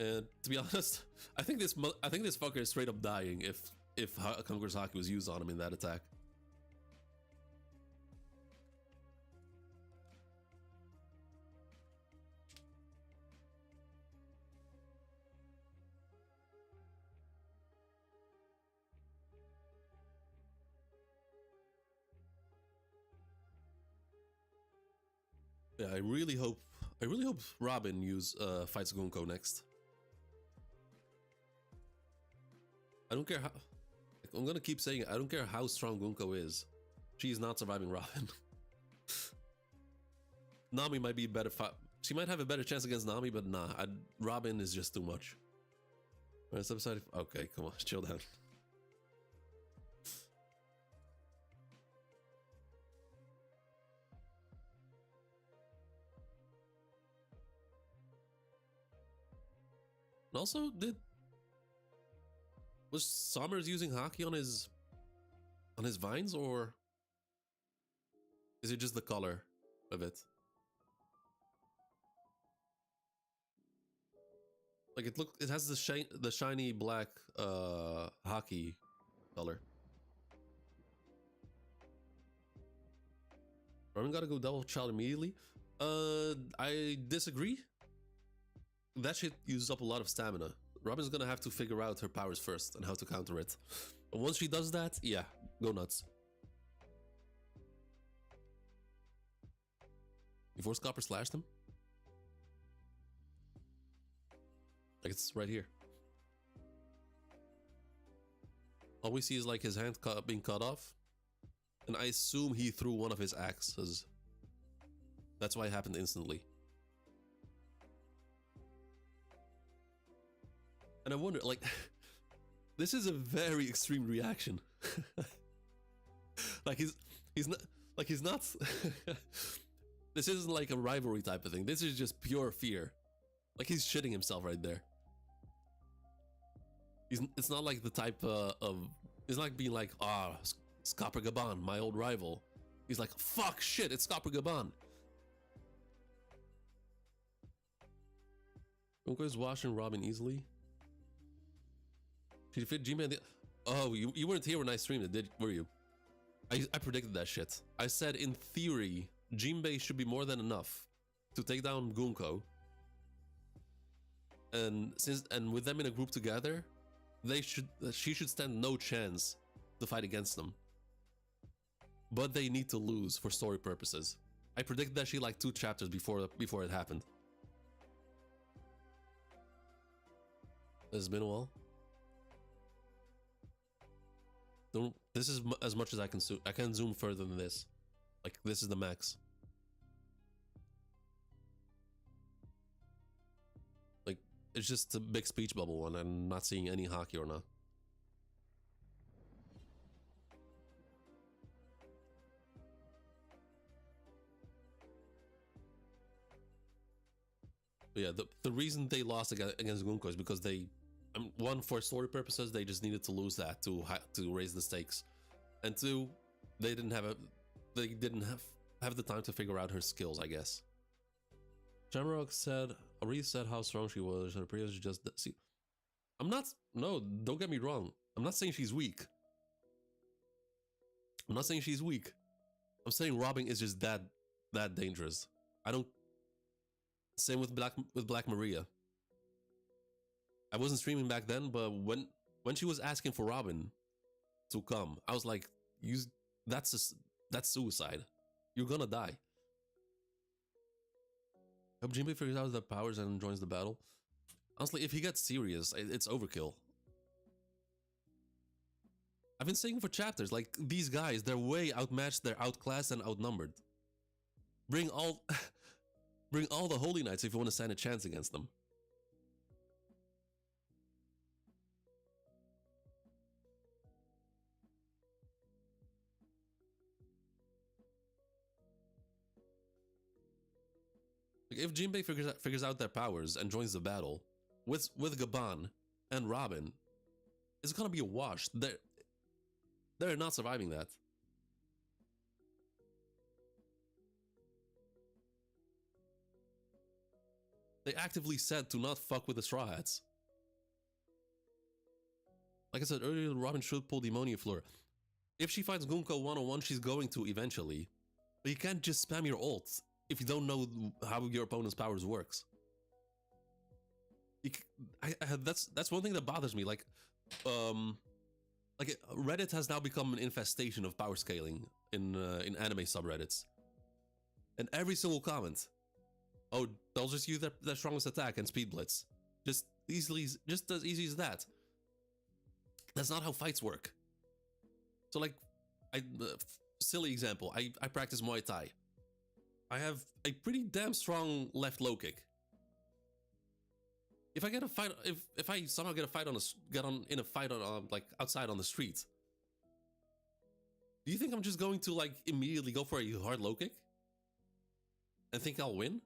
And to be honest, I think this fucker is straight up dying if Conqueror's Haki was used on him in that attack. Yeah, I really hope Robin fights Gunko next. I don't care how. I'm gonna keep saying it. I don't care how strong Gunko is. She's not surviving Robin. Nami might be better. She might have a better chance against Nami, but nah. Robin is just too much. Right, okay, come on, chill down. And also, was Summers using Haki on his vines, or is it just the color of it? Like it has the shiny black Haki color. Robin gotta go double child immediately. I disagree. That shit uses up a lot of stamina. Robin's gonna have to figure out her powers first and how to counter it. And once she does that, yeah, go nuts. Before Scopper slashed him? Like it's right here. All we see is like his hand being cut off. And I assume he threw one of his axes. That's why it happened instantly. And I wonder, like, this is a very extreme reaction. like he's not. This isn't like a rivalry type of thing. This is just pure fear. Like he's shitting himself right there. It's not like the type of. It's not like being like, Scopper Gaban, my old rival. He's like, fuck shit, it's Scopper Gaban. Gunko is washing Robin easily. She defeated Jinbei. Oh, you weren't here when I streamed it, were you? I predicted that shit. I said in theory, Jinbei should be more than enough to take down Gunko. And with them in a group together, she should stand no chance to fight against them. But they need to lose for story purposes. I predicted that she like 2 chapters before it happened. It's been a while. This is as much as I can zoom. I can't zoom further than this. Like, this is the max. Like, it's just a big speech bubble and I'm not seeing any Haki or not. But yeah, the reason they lost against Gunko is because they... one, for story purposes, they just needed to lose that to raise the stakes, and 2, they didn't have the time to figure out her skills, I guess. Shamrock said, already said how strong she was. Her prayers just see. No, don't get me wrong. I'm not saying she's weak. I'm not saying she's weak. I'm saying Robin is just that dangerous. I don't. Same with Black Maria. I wasn't streaming back then, but when she was asking for Robin to come, I was like, that's suicide. You're gonna die. Hope Jinbei figures out their powers and joins the battle. Honestly, if he gets serious, it's overkill. I've been saying for chapters, like, these guys, they're way outmatched, they're outclassed and outnumbered. Bring all the Holy Knights if you want to stand a chance against them. If Jinbei figures out their powers and joins the battle with Gaban and Robin, it's gonna be a wash. They're not surviving that. They actively said to not fuck with the Straw Hats. Like I said earlier, Robin should pull Demonia Fleur. If she fights Gunko 101, she's going to eventually. But you can't just spam your ult if you don't know how your opponent's powers works. That's one thing that bothers me. Like Reddit has now become an infestation of power scaling in anime subreddits. And every single comment, oh, they'll just use their strongest attack and speed blitz. Just as easy as that. That's not how fights work. So like, silly example, I practice Muay Thai. I have a pretty damn strong left low kick. If I get a fight, if I somehow get a fight in a fight on like outside on the street, do you think I'm just going to like immediately go for a hard low kick and think I'll win?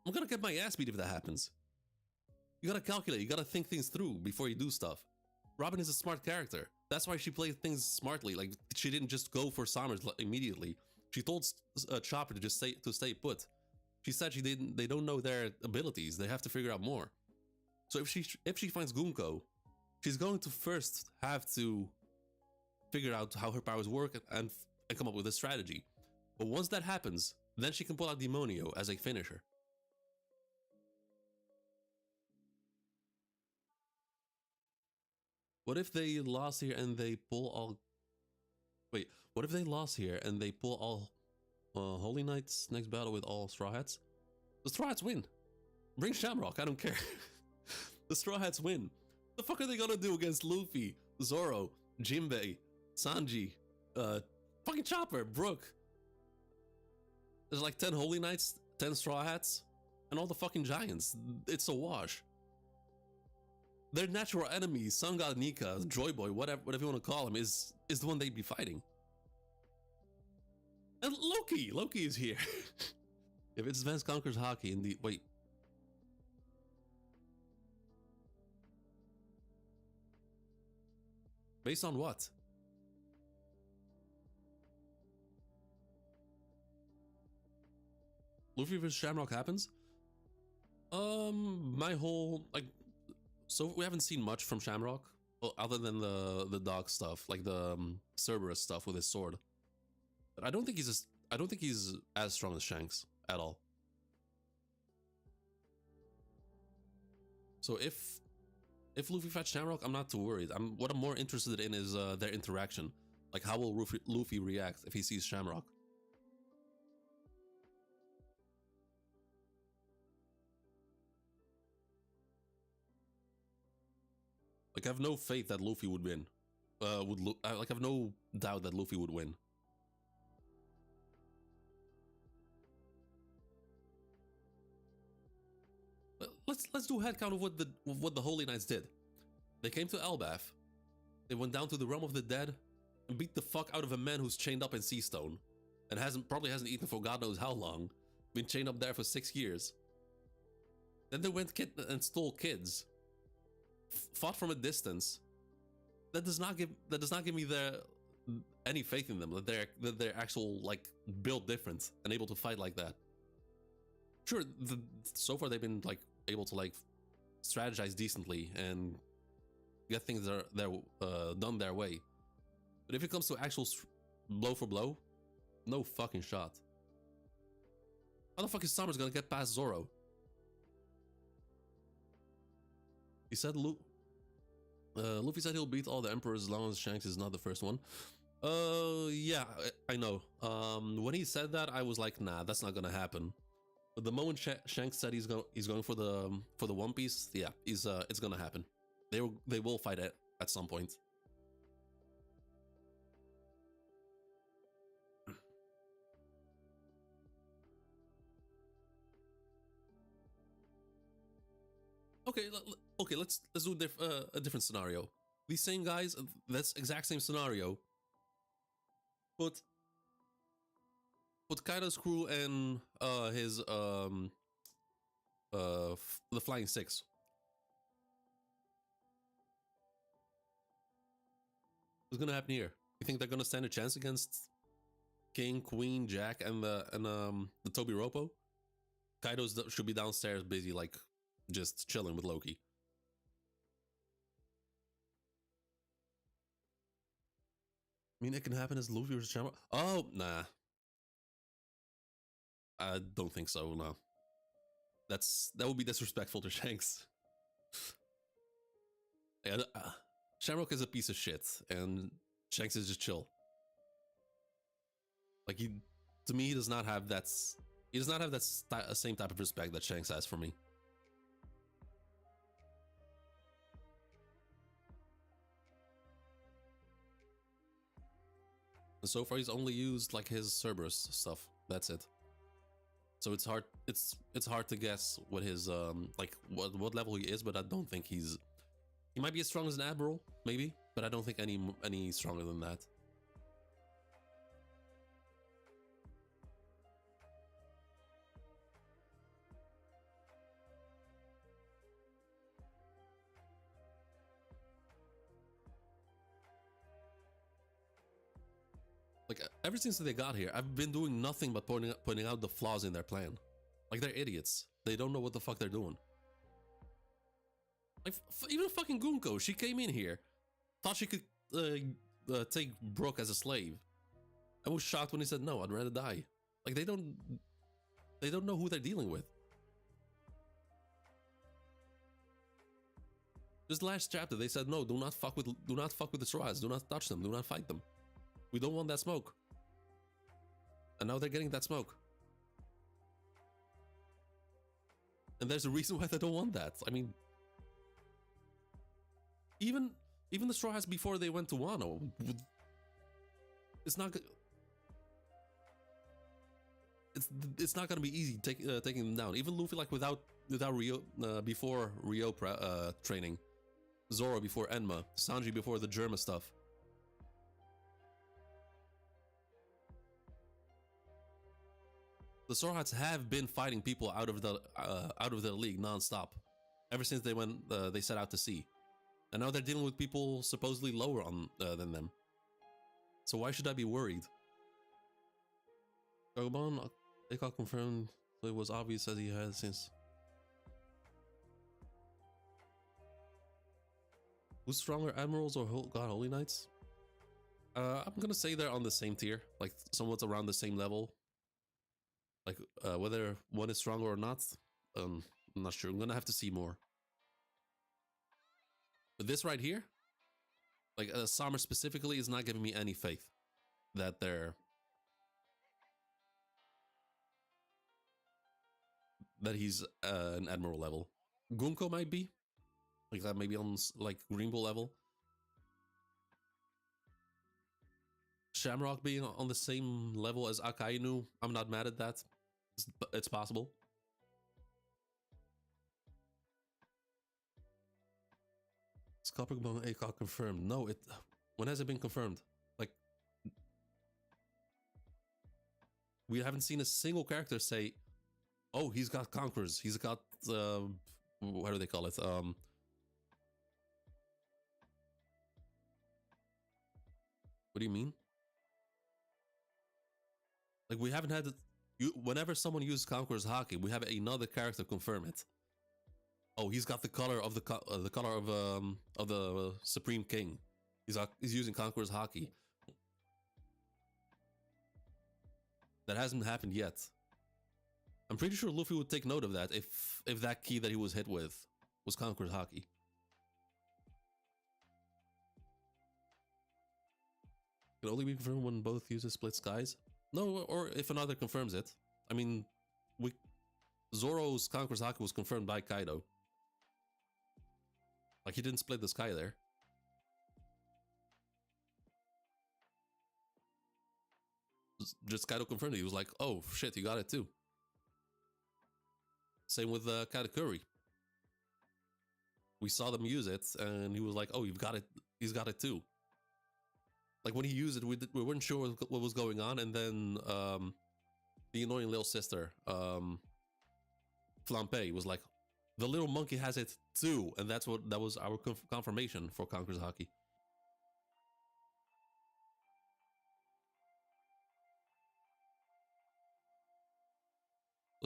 I'm gonna get my ass beat if that happens. You gotta calculate, you gotta think things through before you do stuff. Robin is a smart character. That's why she played things smartly. Like, she didn't just go for Summers immediately. She told Chopper to just stay put. She said they don't know their abilities. They have to figure out more. So if she finds Gunko, she's going to first have to figure out how her powers work and come up with a strategy. But once that happens, then she can pull out Demonio as a finisher. What if they lost here and they pull all... Wait, what if they lost here and they pull all Holy Knights next battle with all Straw Hats? The Straw Hats win. Bring Shamrock, I don't care. The Straw Hats win. The fuck are they gonna do against Luffy, Zoro, Jinbei, Sanji, fucking Chopper, Brook? There's like 10 Holy Knights, 10 Straw Hats, and all the fucking giants. It's a wash. Their natural enemy, Sun God Nika, Joy Boy, whatever you want to call him, is the one they'd be fighting. And Loki is here. If it's Vance conquers hockey, indeed. Wait. Based on what? Luffy vs Shamrock happens? My whole, like, so we haven't seen much from Shamrock, well, other than the dog stuff, like the Cerberus stuff with his sword. But I don't think he's as strong as Shanks at all. So if Luffy fights Shamrock, I'm not too worried. What I'm more interested in is their interaction. Like, how will Luffy react if he sees Shamrock? Like, I have no faith that Luffy would win. I have no doubt that Luffy would win. Let's do a head count of what the Holy Knights did. They came to Elbaf. They went down to the realm of the dead and beat the fuck out of a man who's chained up in Sea Stone and probably hasn't eaten for God knows how long. Been chained up there for 6 years. Then they went and stole kids. Fought from a distance. That does not give me any faith in them, that they're actual, like, built different and able to fight like that. Sure, so far they've been like able to like strategize decently and get things done their way. But if it comes to actual blow for blow, no fucking shot. How the fuck is Summers gonna get past Zoro? He said Luffy said he'll beat all the emperors as long as Shanks is not the first one. Yeah, I know. When he said that, I was like, nah, that's not gonna happen. But the moment Shanks said he's going for the One Piece, yeah, it's gonna happen. They will fight at some point. Okay, let's do a different scenario. These same guys, that's exact same scenario. Put Kaido's crew and his the Flying Six. What's gonna happen here? You think they're gonna stand a chance against King, Queen, Jack, and the Toby Ropo? Should be downstairs busy, like, just chilling with Loki. I mean, it can happen as Luffy versus Shamrock. Oh, nah. I don't think so, no. That would be disrespectful to Shanks. Yeah, Shamrock is a piece of shit, and Shanks is just chill. Like, to me, he does not have that. He does not have that same type of respect that Shanks has for me. And so far, he's only used like his Cerberus stuff. That's it. So it's hard. It's hard to guess what his like what level he is, but I don't think he's. He might be as strong as an Admiral, maybe, but I don't think any stronger than that. Like, ever since they got here, I've been doing nothing but pointing out the flaws in their plan. Like, they're idiots. They don't know what the fuck they're doing. Like, even fucking Gunko, she came in here, thought she could take Brooke as a slave. I was shocked when he said, no, I'd rather die. Like, they don't know who they're dealing with. Just last chapter, they said, no, do not fuck with the Straws. Do not touch them. Do not fight them. We don't want that smoke. And now they're getting that smoke. And there's a reason why they don't want that. I mean, even the Straw Hats before they went to Wano, it's not going to be easy taking them down. Even Luffy, like without Rio before Rio training, Zoro before Enma, Sanji before the Germa stuff. The Straw Hats have been fighting people out of the league non-stop ever since they set out to sea, and now they're dealing with people supposedly lower than them. So why should I be worried? Gagabon, they got confirmed. So it was obvious as he had since. Who's stronger, Admirals or God Holy Knights? I'm gonna say they're on the same tier, like somewhat around the same level. Like, whether one is stronger or not, I'm not sure. I'm gonna have to see more. But this right here, like, Summer specifically is not giving me any faith that he's an Admiral level. Gunko might be. Like, that maybe on, like, Green Bull level. Shamrock being on the same level as Akainu, I'm not mad at that. It's possible. Scalping ACOG confirmed. No, when has it been confirmed? Like, we haven't seen a single character say, oh, he's got Conquerors. He's got, what do they call it? What do you mean? Like, we haven't had whenever someone uses Conqueror's Haki, we have another character confirm it. Oh, he's got the color of the Supreme King. He's using Conqueror's Haki. That hasn't happened yet. I'm pretty sure Luffy would take note of that if that key that he was hit with was Conqueror's Haki. Can only be confirmed when both uses split skies. No, or if another confirms it. I mean, Zoro's Conqueror's Haki was confirmed by Kaido. Like, he didn't split the sky there. Just Kaido confirmed it. He was like, oh shit, you got it too. Same with Katakuri. We saw them use it, and he was like, oh, you've got it. He's got it too. Like, when he used it, we weren't sure what was going on, and then the annoying little sister, Flampe, was like, the little monkey has it too, and that was our confirmation for Conqueror's Haki.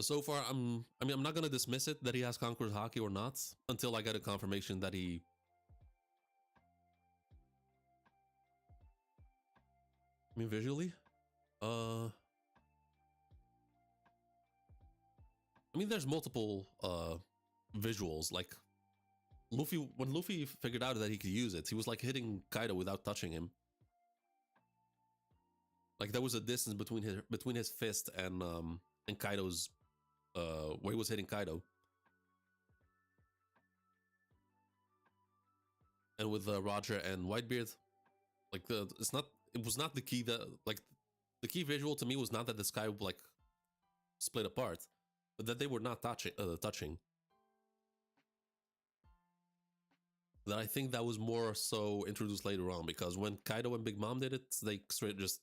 So far, I'm not gonna dismiss it that he has Conqueror's Hockey or not until I get a confirmation that he. I mean, visually, I mean, there's multiple visuals. Like Luffy, when Luffy figured out that he could use it, he was like hitting Kaido without touching him. Like there was a distance between his fist and Kaido's where he was hitting Kaido. And with Roger and Whitebeard, like it was not the key that like the key visual to me was not that the sky like split apart, but that they were not touching. That I think that was more so introduced later on, because when Kaido and Big Mom did it, they straight just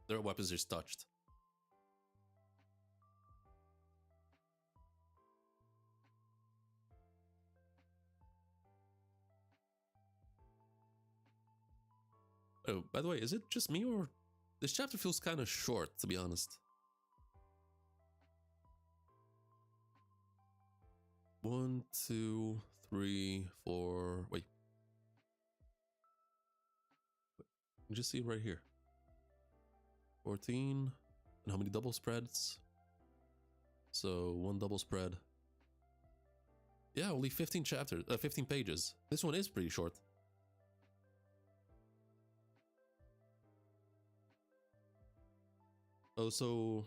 their weapons just touched. Oh, by the way, is it just me or this chapter feels kind of short, to be honest? 1, 2, 3, 4. Wait. You just see it right here. 14. And how many double spreads? So 1 double spread. Yeah, only 15 chapters, 15 pages. This one is pretty short. Oh, so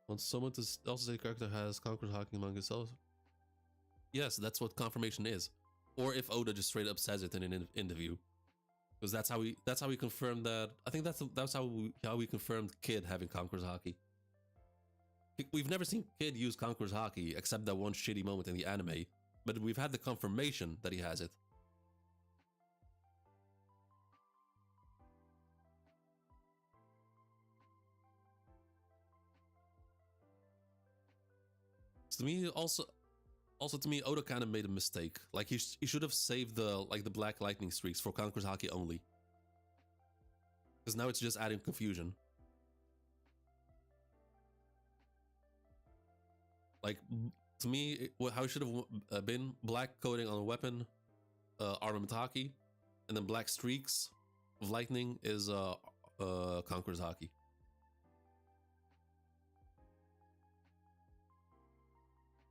when someone to also say character has Conqueror's Hockey among itself. Yes, that's what confirmation is. Or if Oda just straight up says it in an interview, because that's how we confirmed that. I think that's how we confirmed Kid having Conqueror's Hockey. We've never seen Kid use Conqueror's Hockey except that one shitty moment in the anime, but we've had the confirmation that he has it. To me, also to me, Oda kind of made a mistake. Like he should have saved the Black Lightning streaks for Conqueror's Hockey only, because now it's just adding confusion. Like to me, how it should have been: black coating on a weapon, armament hockey, and then black streaks of lightning is Conqueror's Hockey.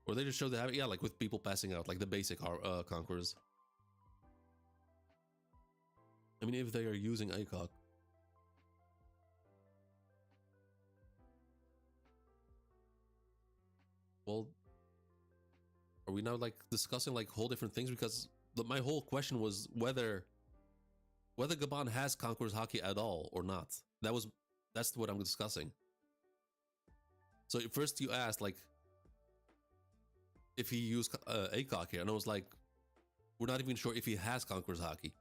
Or they just show the yeah, like with people passing out, like the basic Conquerors. I mean, if they are using ACOG. Well, are we now like discussing like whole different things? Because my whole question was whether Gabon has Conqueror's Hockey at all or not. That's what I'm discussing. So first you asked like if he used ACOG here, and I was like, we're not even sure if he has Conqueror's Hockey.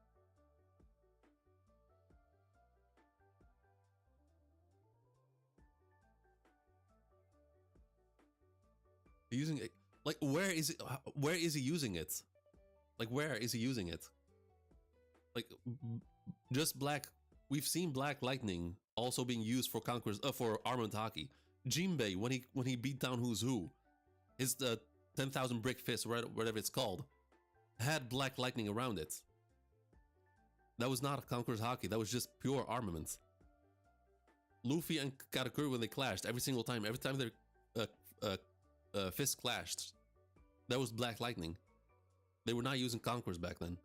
Using it, like where is he using it? Like where is he using it? Like just black. We've seen Black Lightning also being used for Conqueror's for Armament Hockey. Jinbei when he beat down Who's Who, his 10,000 brick fist, whatever it's called, had Black Lightning around it. That was not Conqueror's Hockey. That was just pure armament. Luffy and Katakuri, when they clashed, every time their fists clashed, that was Black Lightning. They were not using Conquerors back then.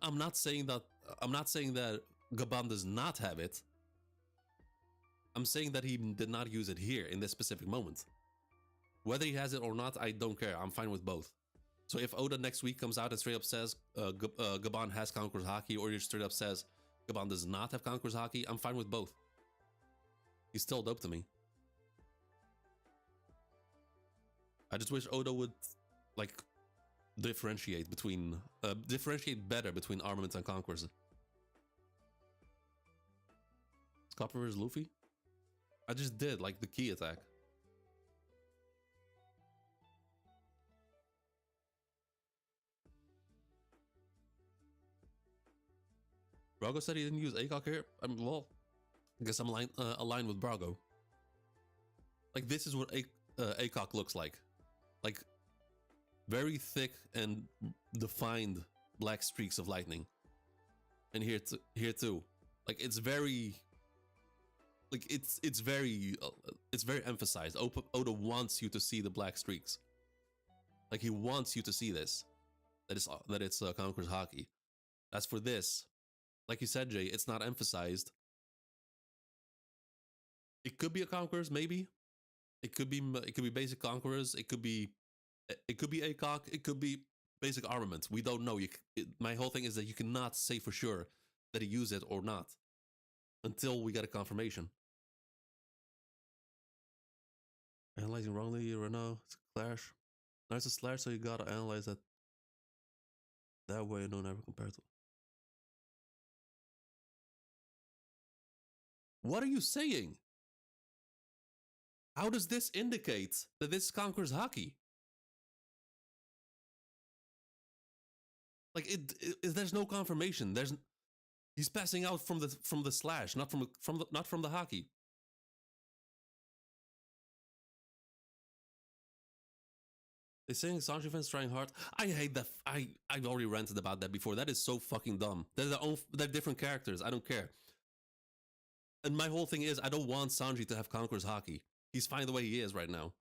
I'm not saying that Gabon does not have it. I'm saying that he did not use it here in this specific moment. Whether he has it or not, I don't care. I'm fine with both. So if Oda next week comes out and straight up says Gabon has Conqueror's Hockey, or he straight up says Gabon does not have Conqueror's Hockey, I'm fine with both. He's still dope to me. I just wish Oda would like differentiate better between armaments and conquerors. Copper versus Luffy? I just did like the key attack. Brago said he didn't use ACOG here. I mean, well, I guess I'm aligned with Brago. Like, this is what ACOG looks like. Like, very thick and defined black streaks of lightning. And here too. Like, it's very... Like, it's very emphasized. Oda wants you to see the black streaks. Like, he wants you to see this. That it's Conqueror's Haki. As for this, like you said, Jay, it's not emphasized. It could be a Conqueror's, maybe. It could be basic Conquerors. It could be ACOG. It could be basic armament. We don't know. My whole thing is that you cannot say for sure that he used it or not until we get a confirmation. Analyzing wrongly, Renault, it's a clash. No, it's a slash, so you gotta analyze that way and don't ever compare to. What are you saying? How does this indicate that this conquers Haki? Like there's no confirmation. He's passing out from the slash, not from the Haki. They're saying Sanji fans trying hard. I hate that. I've already ranted about that before. That is so fucking dumb. They're different characters. I don't care. And my whole thing is, I don't want Sanji to have Conqueror's Haki. He's fine the way he is right now.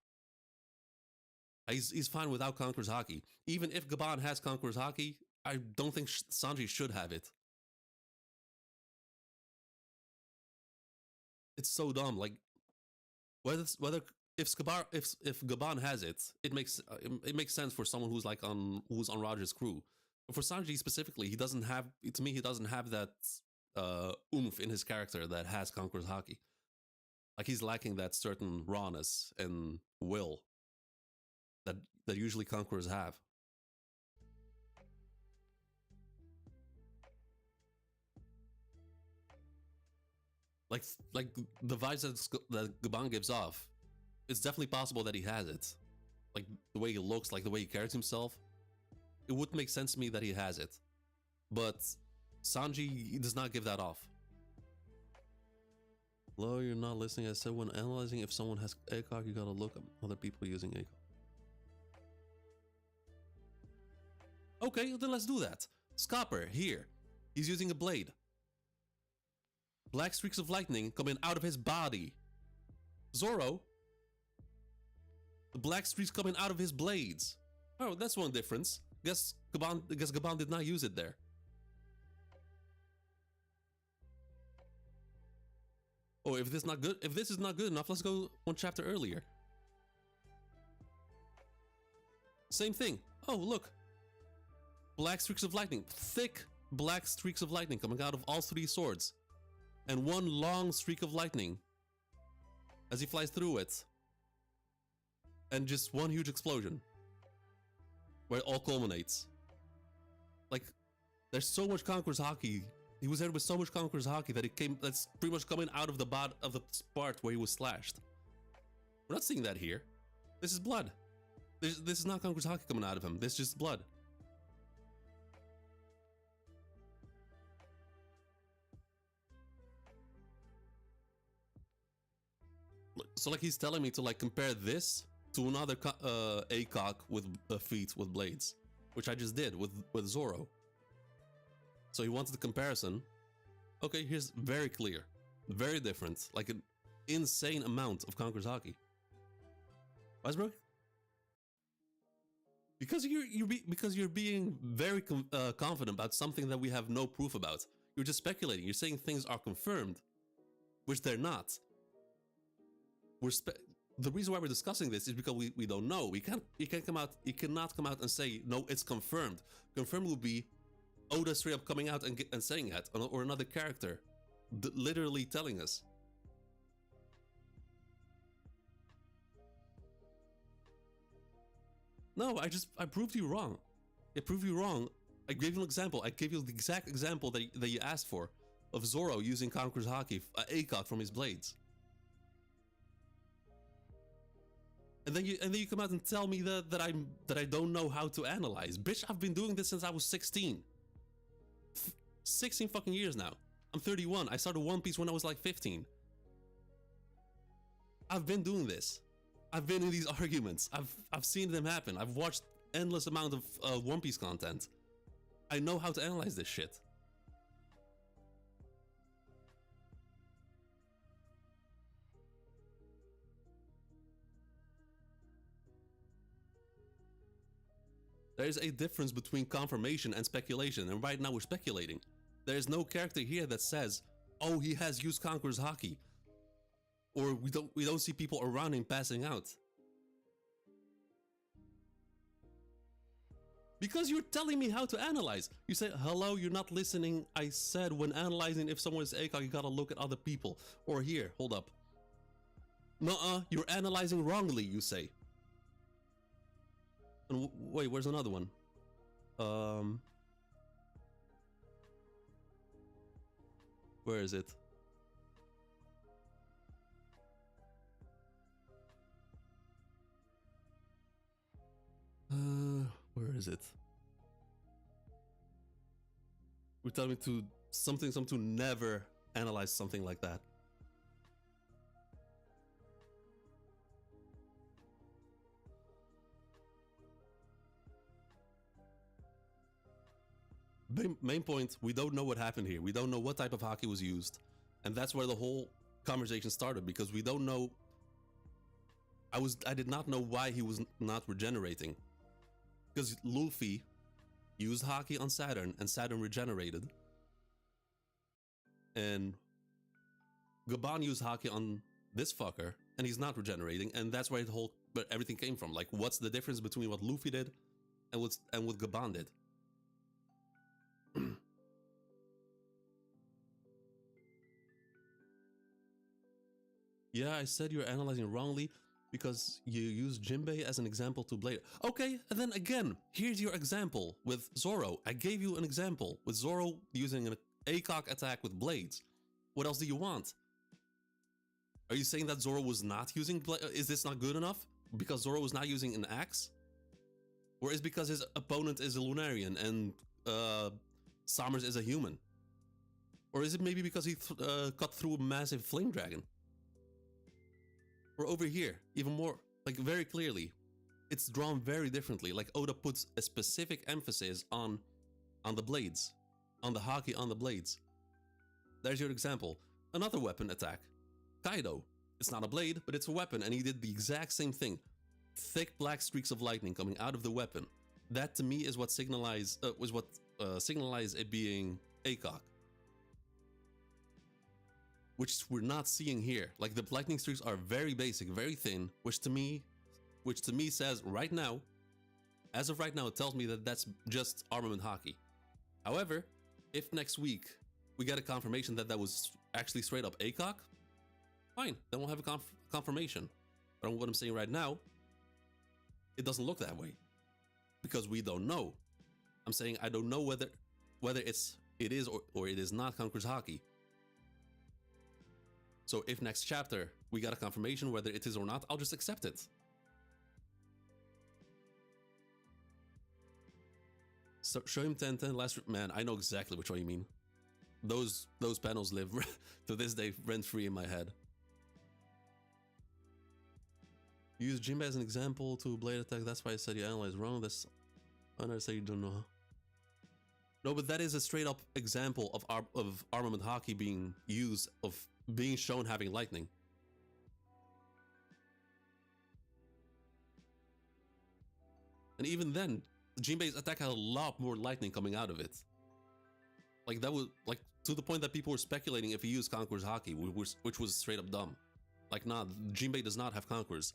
He's fine without Conqueror's Haki. Even if Gaban has Conqueror's Haki, I don't think Sanji should have it. It's so dumb. Like whether if Gaban has it, it makes sense for someone who's on Roger's crew. But for Sanji specifically, he doesn't have. To me, he doesn't have that oomph in his character that has Conqueror's Haki. Like he's lacking that certain rawness and will that usually Conquerors have. Like the vibes that Gaban gives off, it's definitely possible that he has it. Like the way he looks, like the way he carries himself, it would make sense to me that he has it. But Sanji does not give that off. Hello, you're not listening. I said when analyzing if someone has ACOG, you gotta look at other people using ACOG. Okay, then let's do that. Scopper, here. He's using a blade. Black streaks of lightning coming out of his body. Zoro. The black streaks coming out of his blades. Oh, that's one difference. Guess Gaban did not use it there. Oh, if this is not good enough, let's go one chapter earlier. Same thing. Oh, look. Black streaks of lightning. Thick black streaks of lightning coming out of all three swords. And one long streak of lightning as he flies through it. And just one huge explosion where it all culminates. Like, there's so much Conqueror's Haki. He was there with so much Conqueror's Haki that's pretty much coming out of the part where he was slashed. We're not seeing that here. This is blood. This is not Conqueror's Haki coming out of him. This is just blood. So like he's telling me to like compare this to another ACOG with feet with blades, which I just did with Zoro. So he wants the comparison. Okay, here's very clear, very different, like an insane amount of Conqueror's Haki. Westbrook? Because you're being very confident about something that we have no proof about. You're just speculating. You're saying things are confirmed, which they're not. The reason why we're discussing this is because we don't know. You cannot come out and say no, it's confirmed. Confirmed would be Oda straight up coming out and saying that, or another character literally telling us. No, I proved you wrong. I proved you wrong. I gave you an example. I gave you the exact example that you asked for of Zoro using Conqueror's Haki, ACOG from his blades. And then you come out and tell me that I don't know how to analyze. Bitch, I've been doing this since I was 16. 16 fucking years now. I'm 31. I started One Piece when I was like 15. I've been doing this. I've been in these arguments. I've seen them happen. I've watched endless amount of One Piece content. I know how to analyze this shit. There's a difference between confirmation and speculation, and right now we're speculating. There's no character here that says, oh, he has used Conqueror's Haki. Or we don't see people around him passing out. Because you're telling me how to analyze. You say, hello, you're not listening. I said when analyzing if someone is ACOG, you gotta look at other people. Or here, hold up. Nuh-uh, you're analyzing wrongly, you say. And wait, where's another one? Where is it? Where is it? You're telling me to something to never analyze something like that. Main point, we don't know what happened here. We don't know what type of haki was used. And that's where the whole conversation started, because we don't know. I did not know why he was not regenerating. Because Luffy used haki on Saturn and Saturn regenerated. And Gaban used haki on this fucker and he's not regenerating, and that's where everything came from. Like, what's the difference between what Luffy did and what Gaban did? Yeah, I said you're analyzing wrongly because you use Jinbei as an example to blade. Okay, and then again, here's your example with Zoro. I gave you an example with Zoro using an ACOG attack with blades. What else do you want? Are you saying that Zoro was not using blades? Is this not good enough? Because Zoro was not using an axe? Or is it because his opponent is a Lunarian and Summers is a human? Or is it maybe because he cut through a massive flame dragon? Or over here, even more, like very clearly, it's drawn very differently. Like Oda puts a specific emphasis on the blades, on the haki on the blades. There's your example. Another weapon attack, Kaido. It's not a blade, but it's a weapon, and he did the exact same thing. Thick black streaks of lightning coming out of the weapon. That to me is what signalized it being ACOG. Which we're not seeing here. Like, the lightning streaks are very basic, very thin, which to me says right now, as of right now, it tells me that that's just armament haki. However, if next week we get a confirmation that was actually straight up ACOG, fine, then we'll have a confirmation. But what I'm saying right now, it doesn't look that way because we don't know. I'm saying I don't know whether it is or it is not Conqueror's haki. So if next chapter we got a confirmation whether it is or not, I'll just accept it. So show him 10-10 last... Man, I know exactly which one you mean. Those panels live to this day rent-free in my head. Use Jinbei as an example to blade attack. That's why I said you analyze wrong. That's... I never say you don't know. No, but that is a straight up example of armament haki being used, of being shown having lightning. And even then, Jinbei's attack had a lot more lightning coming out of it. Like, that was, like, to the point that people were speculating if he used Conqueror's haki, which was straight up dumb. Like, nah, Jinbei does not have Conquerors.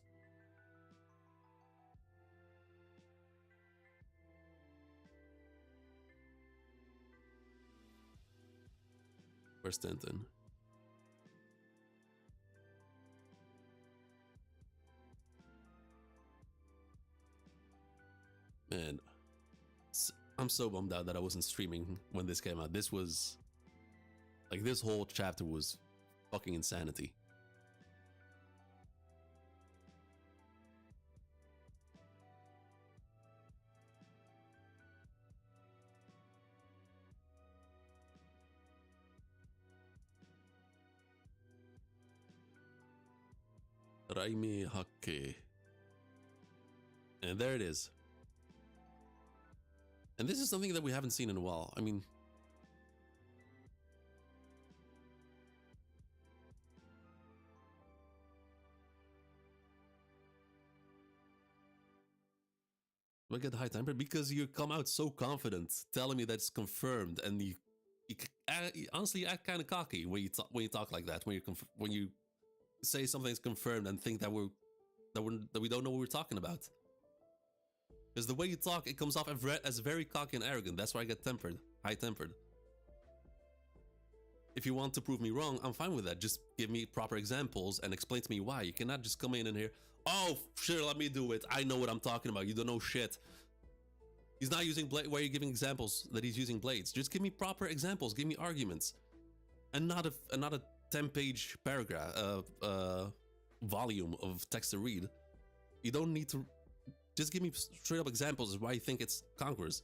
Where's Tintin? Man, I'm so bummed out that I wasn't streaming when this came out. This was... like, this whole chapter was fucking insanity. Raimi Hake. And there it is. And this is something that we haven't seen in a while. I mean, do I get high temper? Because you come out so confident, telling me that's confirmed, and you honestly act kind of cocky when you talk like that. When you say something's confirmed and think that we don't know what we're talking about. Because the way you talk, it comes off as very cocky and arrogant. That's why I get high tempered. If you want to prove me wrong, I'm fine with that. Just give me proper examples and explain to me why. You cannot just come in here, oh, sure, let me do it. I know what I'm talking about. You don't know shit. He's not using blade. Why are you giving examples that he's using blades? Just give me proper examples. Give me arguments, and not a 10-page paragraph, volume of text to read. You don't need to. Just give me straight up examples of why you think it's conquerors,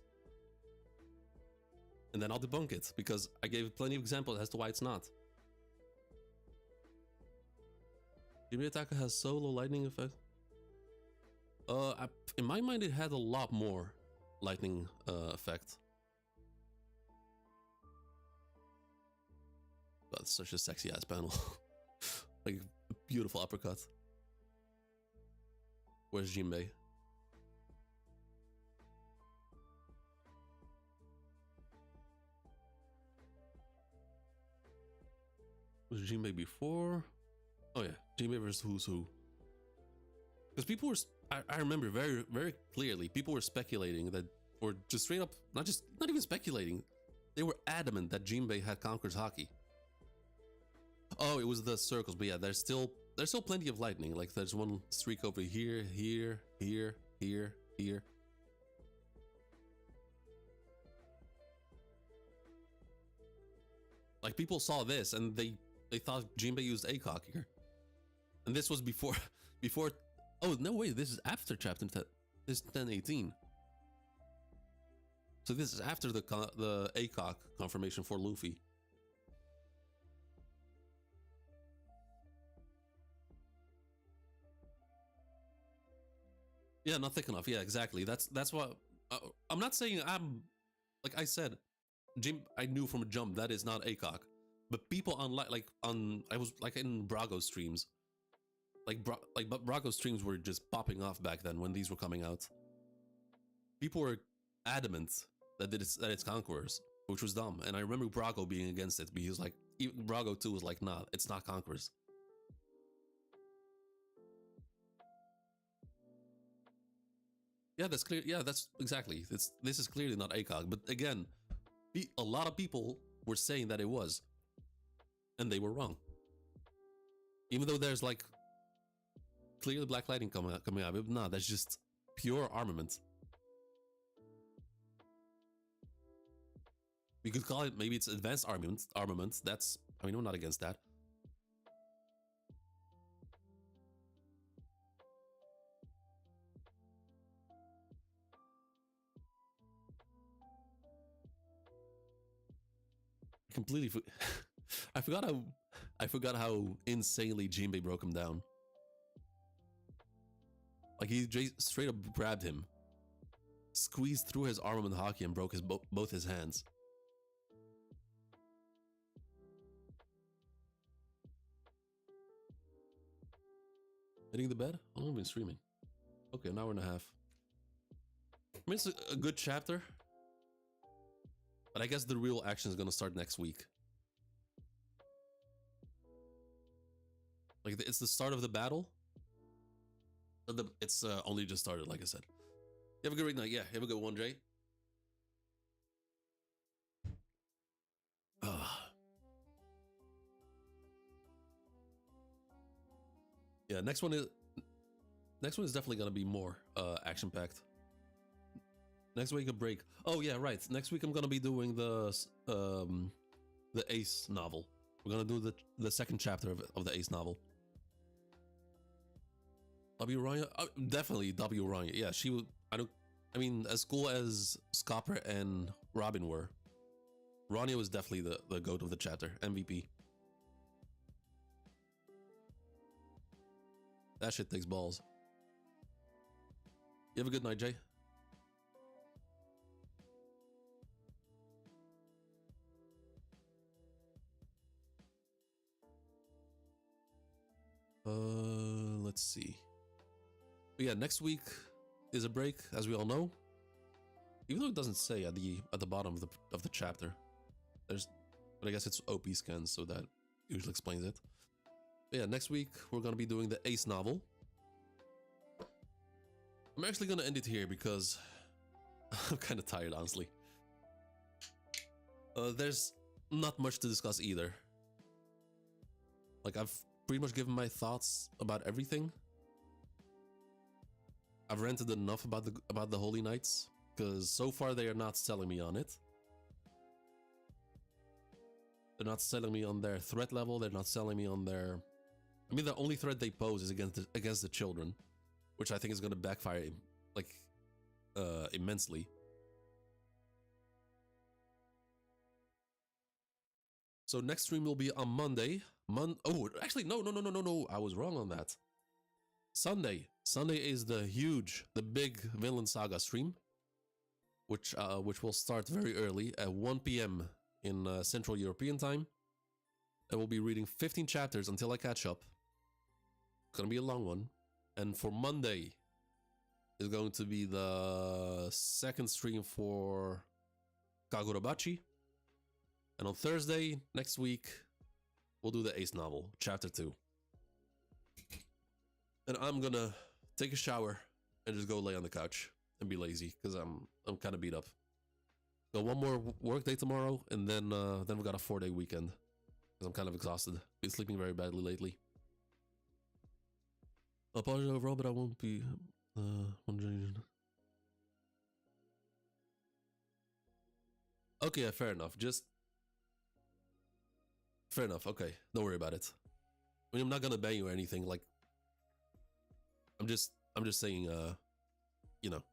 and then I'll debunk it because I gave plenty of examples as to why it's not. Jimmy attacker has solo lightning effect. In my mind, it had a lot more lightning effect. That's such a sexy ass panel. Like beautiful uppercut. Where's Jinbei? Was Jinbei before? Oh yeah, Jinbei versus Who's Who. Because people were, I remember very, very clearly, people were speculating that, or just straight up, not even speculating, they were adamant that Jinbei had Conqueror's Haki. Oh, it was the circles, but yeah, there's still plenty of lightning. Like there's one streak over here, here, here, here, here. Like people saw this and they thought Jinbei used ACOG here. And this was before, oh no wait, this is after chapter 10, this is 1018. So this is after the ACOG confirmation for Luffy. Yeah, not thick enough. Yeah, exactly. That's what I'm not saying. I'm like I said, I knew from a jump that is not ACOG, but people I was like in Brago streams, but Brago streams were just popping off back then when these were coming out. People were adamant that it's Conquerors, which was dumb, and I remember Brago being against it because like Brago 2 was like, nah, it's not Conquerors. Yeah, that's clear. Yeah, that's exactly. This is clearly not ACOG. But again, a lot of people were saying that it was, and they were wrong. Even though there's like clearly Black Lightning coming out, but nah, that's just pure armament. We could call it maybe it's advanced armament. That's, I mean, I'm not against that. Completely I forgot how insanely Jinbei broke him down. Like he straight up grabbed him, squeezed through his armament Haki and broke both his hands. Hitting the bed? How long have I been streaming? Okay, an hour and a half. I mean, it's a good chapter. But I guess the real action is gonna start next week. Like it's the start of the battle. It's only just started, like I said. You have a good night. Yeah, you have a good one, Jay. Yeah, next one is definitely gonna be more action packed. Next week a break. Oh yeah, right. Next week I'm gonna be doing the Ace novel. We're gonna do the second chapter of the Ace novel. W. Rania? Definitely W. Rania. Yeah, she would. I mean, as cool as Scopper and Robin were, Rania was definitely the GOAT of the chapter, MVP. That shit takes balls. You have a good night, Jay. Let's see. But yeah, next week is a break, as we all know. Even though it doesn't say at the bottom of the chapter. But I guess it's OP scans, so that usually explains it. But yeah, next week we're gonna be doing the Ace novel. I'm actually gonna end it here because I'm kind of tired, honestly. There's not much to discuss either. Like, I've pretty much given my thoughts about everything. I've ranted enough about the Holy Knights, because so far they are not selling me on it. They're not selling me on their threat level. They're not selling me on their... I mean, the only threat they pose is against the children, which I think is going to backfire, like, immensely. So next stream will be on Monday. Oh, actually, no. I was wrong on that. Sunday. Sunday is the big Villain Saga stream, which will start very early at 1 p.m. in Central European time. I will be reading 15 chapters until I catch up. It's gonna be a long one. And for Monday is going to be the second stream for Kagurabachi. And on Thursday, next week, we'll do the Ace novel, chapter 2. And I'm gonna take a shower and just go lay on the couch and be lazy, because I'm kind of beat up. So one more work day tomorrow, and then we got a 4-day weekend, because I'm kind of exhausted. Been sleeping very badly lately. I'll apologize overall, but I won't be wondering. Okay, yeah, fair enough. Fair enough. Okay, don't worry about it. I mean, I'm not gonna ban you or anything. Like, I'm just saying, you know.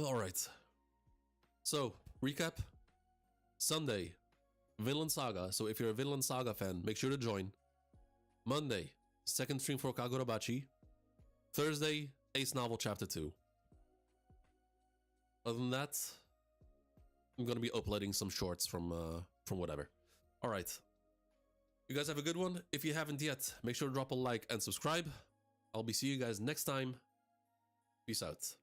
All right. So, recap. Sunday, Villain Saga. So if you're a Villain Saga fan, make sure to join. Monday, second stream for Kagurabachi. Thursday, Ace Novel Chapter 2. Other than that, I'm gonna be uploading some shorts from whatever. All right. You guys have a good one. If you haven't yet, make sure to drop a like and subscribe. I'll be seeing you guys next time. Peace out.